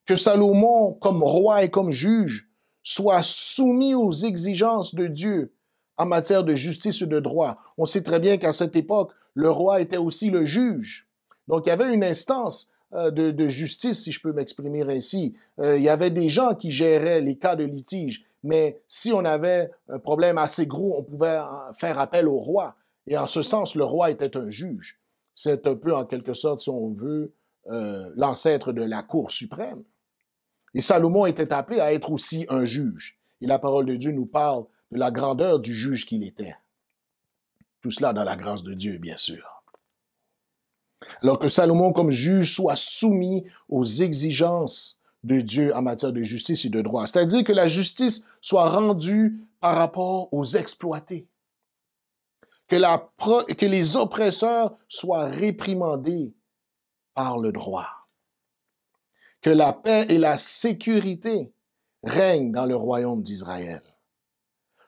Speaker 5: Que Salomon, comme roi et comme juge, soit soumis aux exigences de Dieu en matière de justice et de droit. On sait très bien qu'à cette époque, le roi était aussi le juge. Donc, il y avait une instance de justice, si je peux m'exprimer ainsi. Il y avait des gens qui géraient les cas de litige, mais si on avait un problème assez gros, on pouvait faire appel au roi. Et en ce sens, le roi était un juge. C'est un peu, en quelque sorte, si on veut, l'ancêtre de la Cour suprême. Et Salomon était appelé à être aussi un juge. Et la parole de Dieu nous parle de la grandeur du juge qu'il était. Tout cela dans la grâce de Dieu, bien sûr. Alors que Salomon, comme juge, soit soumis aux exigences de Dieu en matière de justice et de droit. C'est-à-dire que la justice soit rendue par rapport aux exploités. Que les oppresseurs soient réprimandés par le droit. Que la paix et la sécurité règnent dans le royaume d'Israël.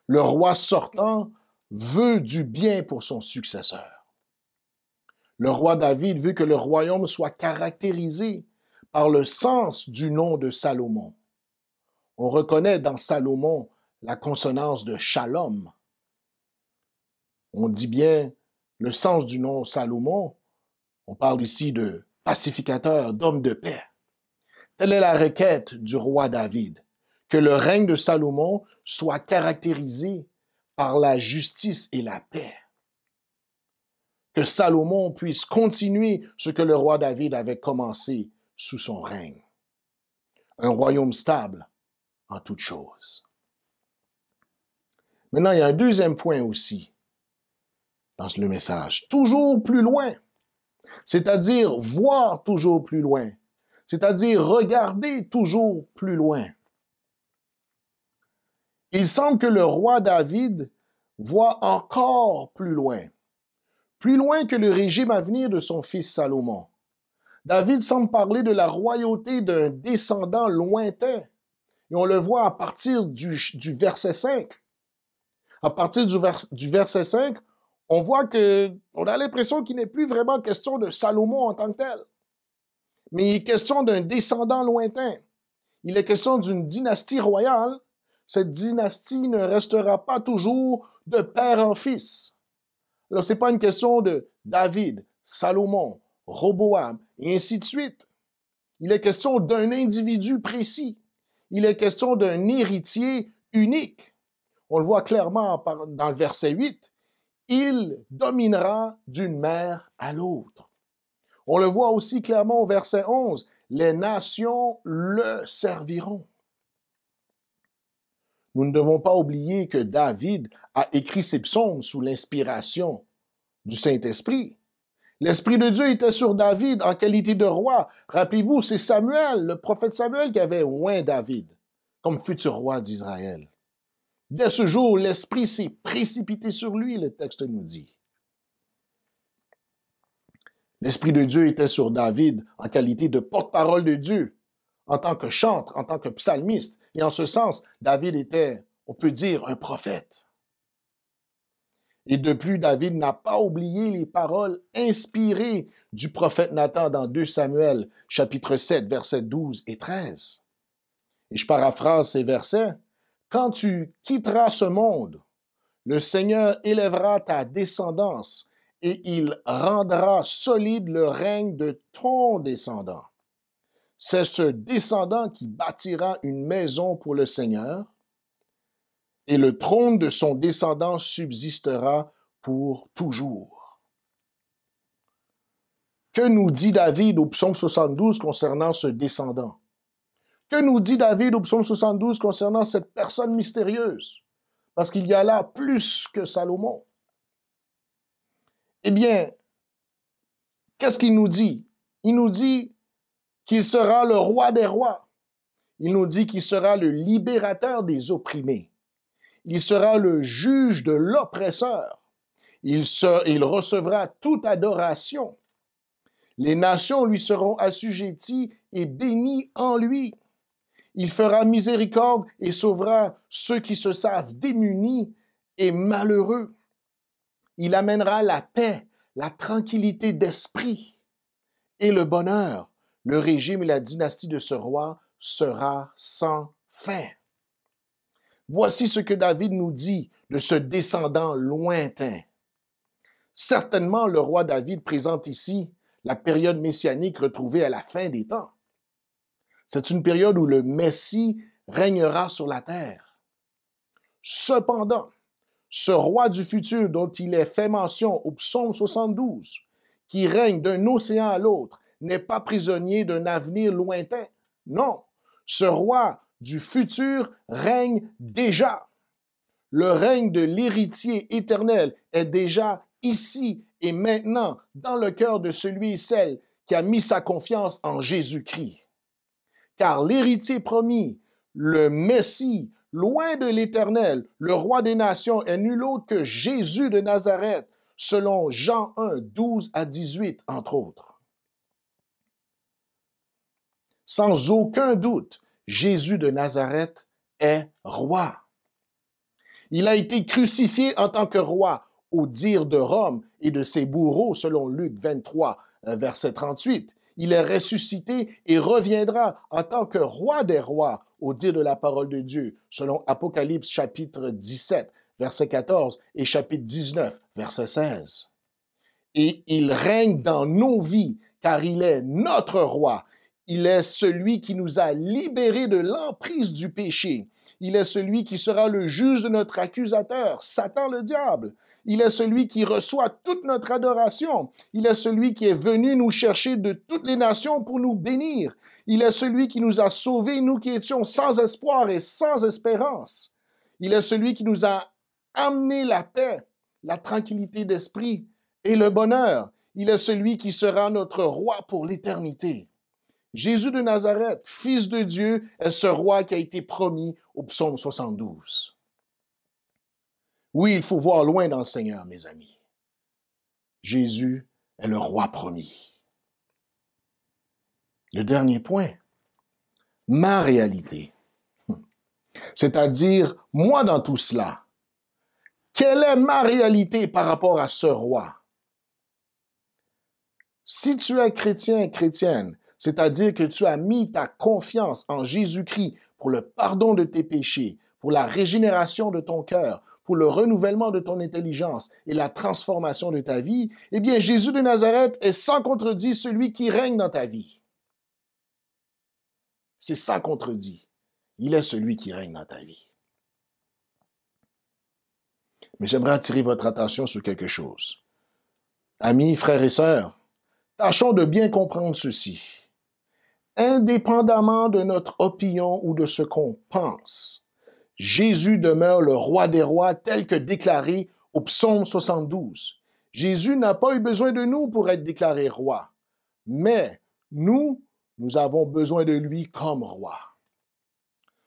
Speaker 5: Le roi sortant veut du bien pour son successeur. Le roi David veut que le royaume soit caractérisé par le sens du nom de Salomon. On reconnaît dans Salomon la consonance de Shalom. On dit bien le sens du nom Salomon, on parle ici de pacificateur, d'homme de paix. Telle est la requête du roi David, que le règne de Salomon soit caractérisé par la justice et la paix. Que Salomon puisse continuer ce que le roi David avait commencé sous son règne. Un royaume stable en toutes choses. Maintenant, il y a un deuxième point aussi dans le message. Toujours plus loin. C'est-à-dire voir toujours plus loin. C'est-à-dire regarder toujours plus loin. Il semble que le roi David voit encore plus loin que le régime à venir de son fils Salomon. David semble parler de la royauté d'un descendant lointain. Et on le voit à partir du verset 5. À partir du verset 5, on voit qu'on a l'impression qu'il n'est plus vraiment question de Salomon en tant que tel. Mais il est question d'un descendant lointain. Il est question d'une dynastie royale. Cette dynastie ne restera pas toujours de père en fils. Alors, ce n'est pas une question de David, Salomon, Roboam, et ainsi de suite. Il est question d'un individu précis. Il est question d'un héritier unique. On le voit clairement dans le verset 8. Il dominera d'une mère à l'autre. On le voit aussi clairement au verset 11. Les nations le serviront. Nous ne devons pas oublier que David a écrit ses psaumes sous l'inspiration du Saint-Esprit. L'Esprit de Dieu était sur David en qualité de roi. Rappelez-vous, c'est Samuel, le prophète Samuel, qui avait oint David comme futur roi d'Israël. Dès ce jour, l'Esprit s'est précipité sur lui, le texte nous dit. L'Esprit de Dieu était sur David en qualité de porte-parole de Dieu, en tant que chantre, en tant que psalmiste. Et en ce sens, David était, on peut dire, un prophète. Et de plus, David n'a pas oublié les paroles inspirées du prophète Nathan dans 2 Samuel, chapitre 7, versets 12 et 13. Et je paraphrase ces versets. « Quand tu quitteras ce monde, le Seigneur élèvera ta descendance et il rendra solide le règne de ton descendant. C'est ce descendant qui bâtira une maison pour le Seigneur et le trône de son descendant subsistera pour toujours. » Que nous dit David au psaume 72 concernant ce descendant? Que nous dit David au psaume 72 concernant cette personne mystérieuse? Parce qu'il y a là plus que Salomon. Eh bien, qu'est-ce qu'il nous dit? Il nous dit qu'il sera le roi des rois. Il nous dit qu'il sera le libérateur des opprimés. Il sera le juge de l'oppresseur. Il recevra toute adoration. Les nations lui seront assujetties et bénies en lui. Il fera miséricorde et sauvera ceux qui se savent démunis et malheureux. Il amènera la paix, la tranquillité d'esprit et le bonheur. Le régime et la dynastie de ce roi sera sans fin. Voici ce que David nous dit de ce descendant lointain. Certainement, le roi David présente ici la période messianique retrouvée à la fin des temps. C'est une période où le Messie régnera sur la terre. Cependant, ce roi du futur dont il est fait mention au psaume 72, qui règne d'un océan à l'autre, n'est pas prisonnier d'un avenir lointain. Non, ce roi du futur règne déjà. Le règne de l'héritier éternel est déjà ici et maintenant dans le cœur de celui et celle qui a mis sa confiance en Jésus-Christ. Car l'héritier promis, le Messie, loin de l'Éternel, le roi des nations, est nul autre que Jésus de Nazareth, selon Jean 1, 12 à 18, entre autres. Sans aucun doute, Jésus de Nazareth est roi. Il a été crucifié en tant que roi, au dire de Rome et de ses bourreaux, selon Luc 23, verset 38. Il est ressuscité et reviendra en tant que roi des rois, au dire de la parole de Dieu, selon Apocalypse chapitre 17, verset 14 et chapitre 19, verset 16. et il règne dans nos vies, car il est notre roi. Il est celui qui nous a libérés de l'emprise du péché. Il est celui qui sera le juge de notre accusateur, Satan le diable. Il est celui qui reçoit toute notre adoration. Il est celui qui est venu nous chercher de toutes les nations pour nous bénir. Il est celui qui nous a sauvés, nous qui étions sans espoir et sans espérance. Il est celui qui nous a amené la paix, la tranquillité d'esprit et le bonheur. Il est celui qui sera notre roi pour l'éternité. Jésus de Nazareth, Fils de Dieu, est ce roi qui a été promis au psaume 72. Oui, il faut voir loin dans le Seigneur, mes amis. Jésus est le roi promis. Le dernier point, ma réalité. C'est-à-dire, moi dans tout cela, quelle est ma réalité par rapport à ce roi? Si tu es chrétien, chrétienne, c'est-à-dire que tu as mis ta confiance en Jésus-Christ pour le pardon de tes péchés, pour la régénération de ton cœur, pour le renouvellement de ton intelligence et la transformation de ta vie, eh bien, Jésus de Nazareth est sans contredit celui qui règne dans ta vie. C'est sans contredit. Il est celui qui règne dans ta vie. Mais j'aimerais attirer votre attention sur quelque chose. Amis, frères et sœurs, tâchons de bien comprendre ceci. Indépendamment de notre opinion ou de ce qu'on pense, Jésus demeure le roi des rois tel que déclaré au psaume 72. Jésus n'a pas eu besoin de nous pour être déclaré roi, mais nous avons besoin de lui comme roi.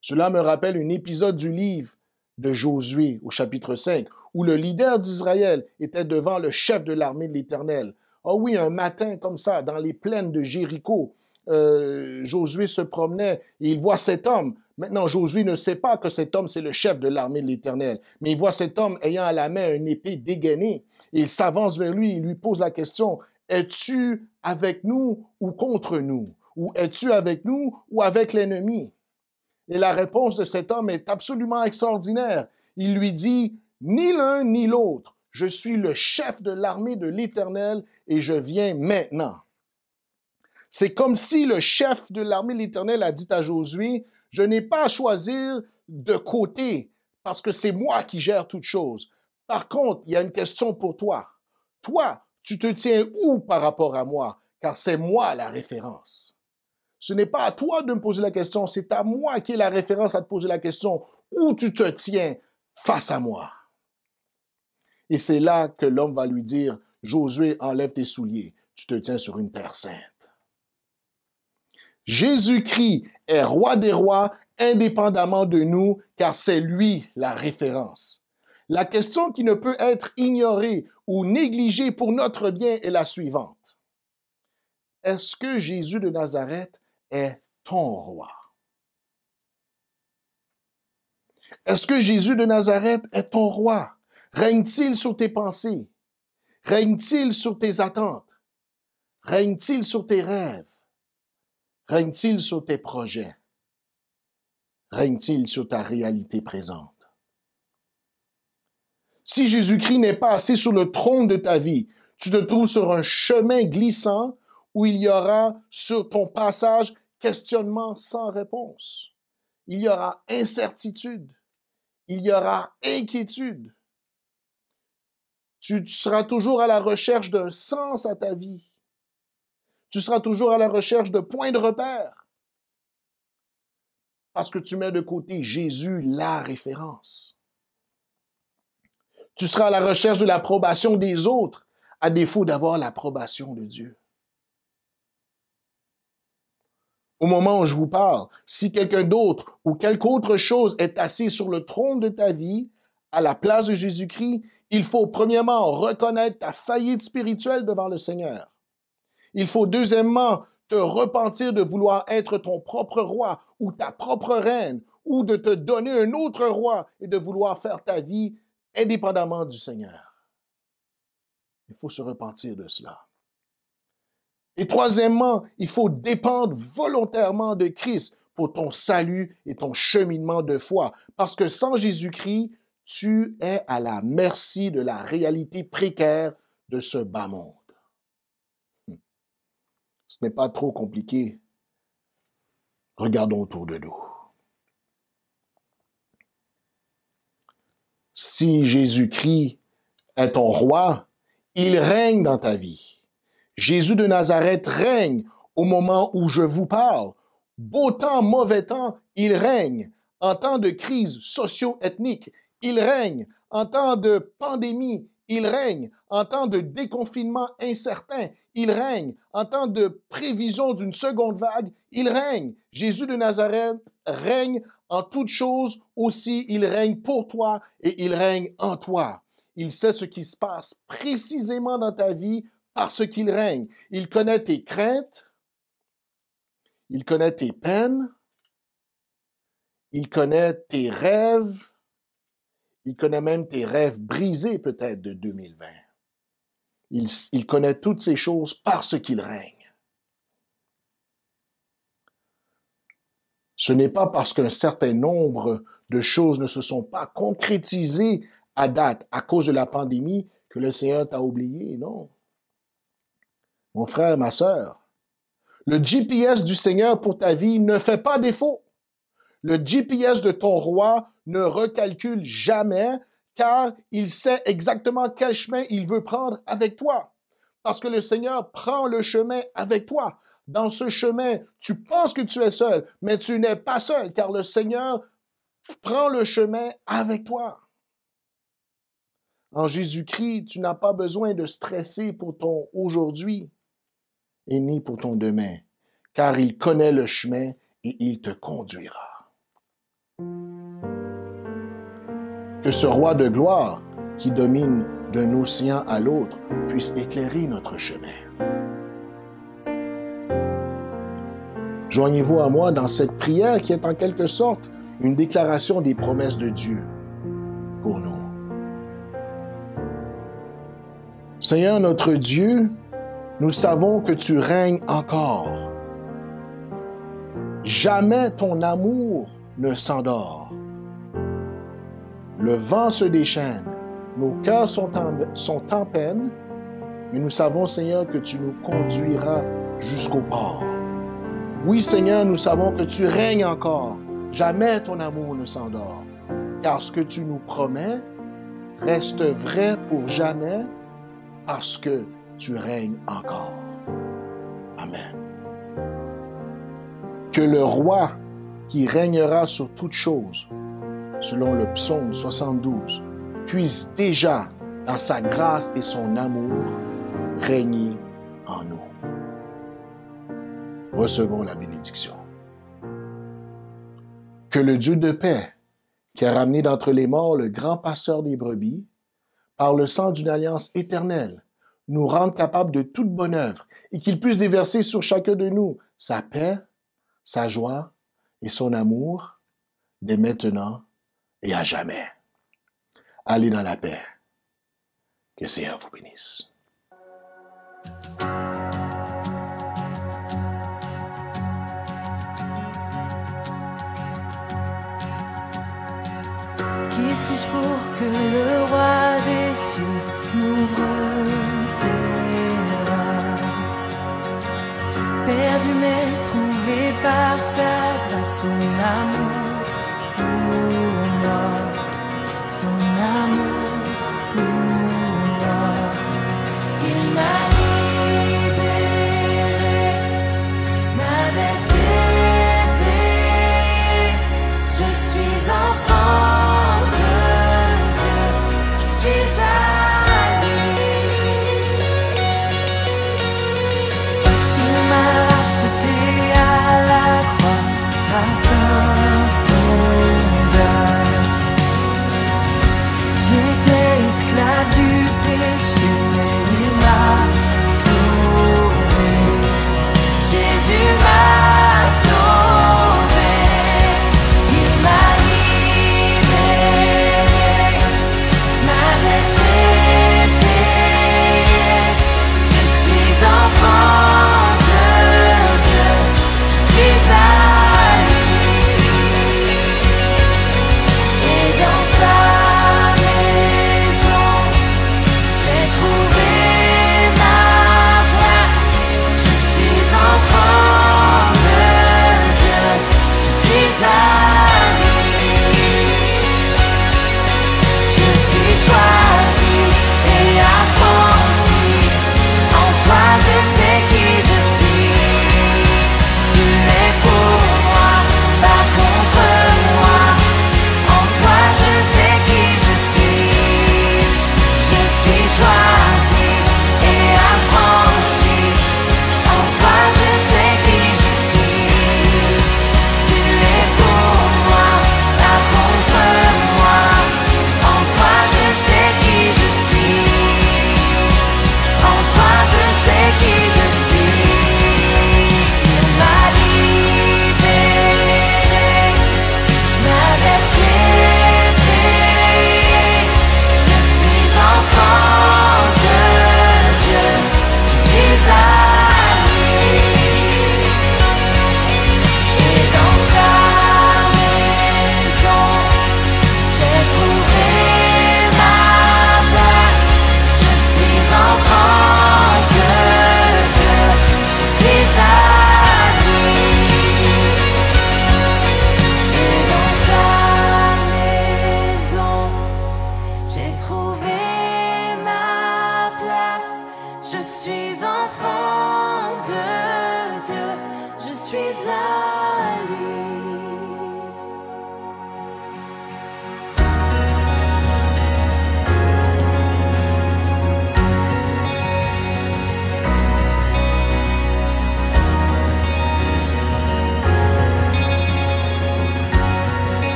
Speaker 5: Cela me rappelle un épisode du livre de Josué au chapitre 5, où le leader d'Israël était devant le chef de l'armée de l'Éternel. Oh oui, un matin comme ça, dans les plaines de Jéricho, Josué se promenait et il voit cet homme. Maintenant, Josué ne sait pas que cet homme, c'est le chef de l'armée de l'Éternel, mais il voit cet homme ayant à la main une épée dégainée et il s'avance vers lui, il lui pose la question, « Es-tu avec nous ou contre nous? Ou es-tu avec nous ou avec l'ennemi? » Et la réponse de cet homme est absolument extraordinaire. Il lui dit, « Ni l'un ni l'autre. Je suis le chef de l'armée de l'Éternel et je viens maintenant. » C'est comme si le chef de l'armée de l'Éternel a dit à Josué, « Je n'ai pas à choisir de côté parce que c'est moi qui gère toutes choses. Par contre, il y a une question pour toi. Toi, tu te tiens où par rapport à moi? Car c'est moi la référence. Ce n'est pas à toi de me poser la question, c'est à moi qui est la référence à te poser la question. Où tu te tiens face à moi? » Et c'est là que l'homme va lui dire, « Josué, enlève tes souliers, tu te tiens sur une terre sainte. » Jésus-Christ est roi des rois indépendamment de nous, car c'est lui la référence. La question qui ne peut être ignorée ou négligée pour notre bien est la suivante. Est-ce que Jésus de Nazareth est ton roi? Est-ce que Jésus de Nazareth est ton roi? Règne-t-il sur tes pensées? Règne-t-il sur tes attentes? Règne-t-il sur tes rêves? Règne-t-il sur tes projets? Règne-t-il sur ta réalité présente? Si Jésus-Christ n'est pas assis sur le trône de ta vie, tu te trouves sur un chemin glissant où il y aura sur ton passage questionnement sans réponse. Il y aura incertitude. Il y aura inquiétude. Tu seras toujours à la recherche d'un sens à ta vie. Tu seras toujours à la recherche de points de repère. Parce que tu mets de côté Jésus, la référence. Tu seras à la recherche de l'approbation des autres, à défaut d'avoir l'approbation de Dieu. Au moment où je vous parle, si quelqu'un d'autre ou quelque autre chose est assis sur le trône de ta vie, à la place de Jésus-Christ, il faut premièrement reconnaître ta faillite spirituelle devant le Seigneur. Il faut deuxièmement te repentir de vouloir être ton propre roi ou ta propre reine ou de te donner un autre roi et de vouloir faire ta vie indépendamment du Seigneur. Il faut se repentir de cela. Et troisièmement, il faut dépendre volontairement de Christ pour ton salut et ton cheminement de foi. Parce que sans Jésus-Christ, tu es à la merci de la réalité précaire de ce bas monde. Ce n'est pas trop compliqué. Regardons autour de nous. Si Jésus-Christ est ton roi, il règne dans ta vie. Jésus de Nazareth règne au moment où je vous parle. Beau temps, mauvais temps, il règne. En temps de crise socio-ethnique, il règne. En temps de pandémie, il règne. En temps de déconfinement incertain, il règne. En temps de prévision d'une seconde vague, il règne. Jésus de Nazareth règne en toutes choses aussi. Il règne pour toi et il règne en toi. Il sait ce qui se passe précisément dans ta vie parce qu'il règne. Il connaît tes craintes. Il connaît tes peines. Il connaît tes rêves. Il connaît même tes rêves brisés peut-être de 2020. Il connaît toutes ces choses parce qu'il règne. Ce n'est pas parce qu'un certain nombre de choses ne se sont pas concrétisées à date à cause de la pandémie que le Seigneur t'a oublié, non. Mon frère, ma sœur, le GPS du Seigneur pour ta vie ne fait pas défaut. Le GPS de ton roi ne recalcule jamais car il sait exactement quel chemin il veut prendre avec toi. Parce que le Seigneur prend le chemin avec toi. Dans ce chemin, tu penses que tu es seul, mais tu n'es pas seul car le Seigneur prend le chemin avec toi. En Jésus-Christ, tu n'as pas besoin de stresser pour ton aujourd'hui et ni pour ton demain, car il connaît le chemin et il te conduira. Que ce roi de gloire qui domine d'un océan à l'autre puisse éclairer notre chemin. Joignez-vous à moi dans cette prière qui est en quelque sorte une déclaration des promesses de Dieu pour nous. Seigneur notre Dieu, nous savons que tu règnes encore. Jamais ton amour ne s'endort. Le vent se déchaîne, nos cœurs sont en peine, mais nous savons, Seigneur, que tu nous conduiras jusqu'au port. Oui, Seigneur, nous savons que tu règnes encore. Jamais ton amour ne s'endort, car ce que tu nous promets reste vrai pour jamais, parce que tu règnes encore. Amen. Que le roi qui régnera sur toutes choses, selon le psaume 72, puisse déjà, dans sa grâce et son amour, régner en nous. Recevons la bénédiction. Que le Dieu de paix, qui a ramené d'entre les morts le grand pasteur des brebis, par le sang d'une alliance éternelle, nous rende capables de toute bonne œuvre et qu'il puisse déverser sur chacun de nous sa paix, sa joie et son amour dès maintenant et à jamais. Allez dans la paix. Que le Seigneur vous bénisse.
Speaker 6: Qui suis-je pour que le roi des cieux m'ouvre ses bras? Perdu mais trouvé par sa grâce, son amour pour moi, son amour pour moi. Il m'a libéré, ma dette est payée, je suis enfant de Dieu, je suis à lui.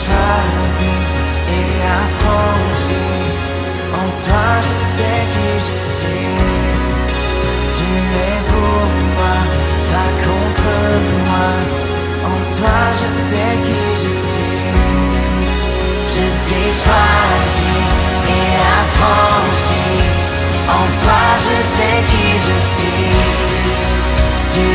Speaker 6: choisi et affranchi. En toi je sais qui je suis. Tu es pour moi, pas contre moi. En toi je sais qui je suis. Je suis choisi et affranchi. En toi je sais qui je suis. Tu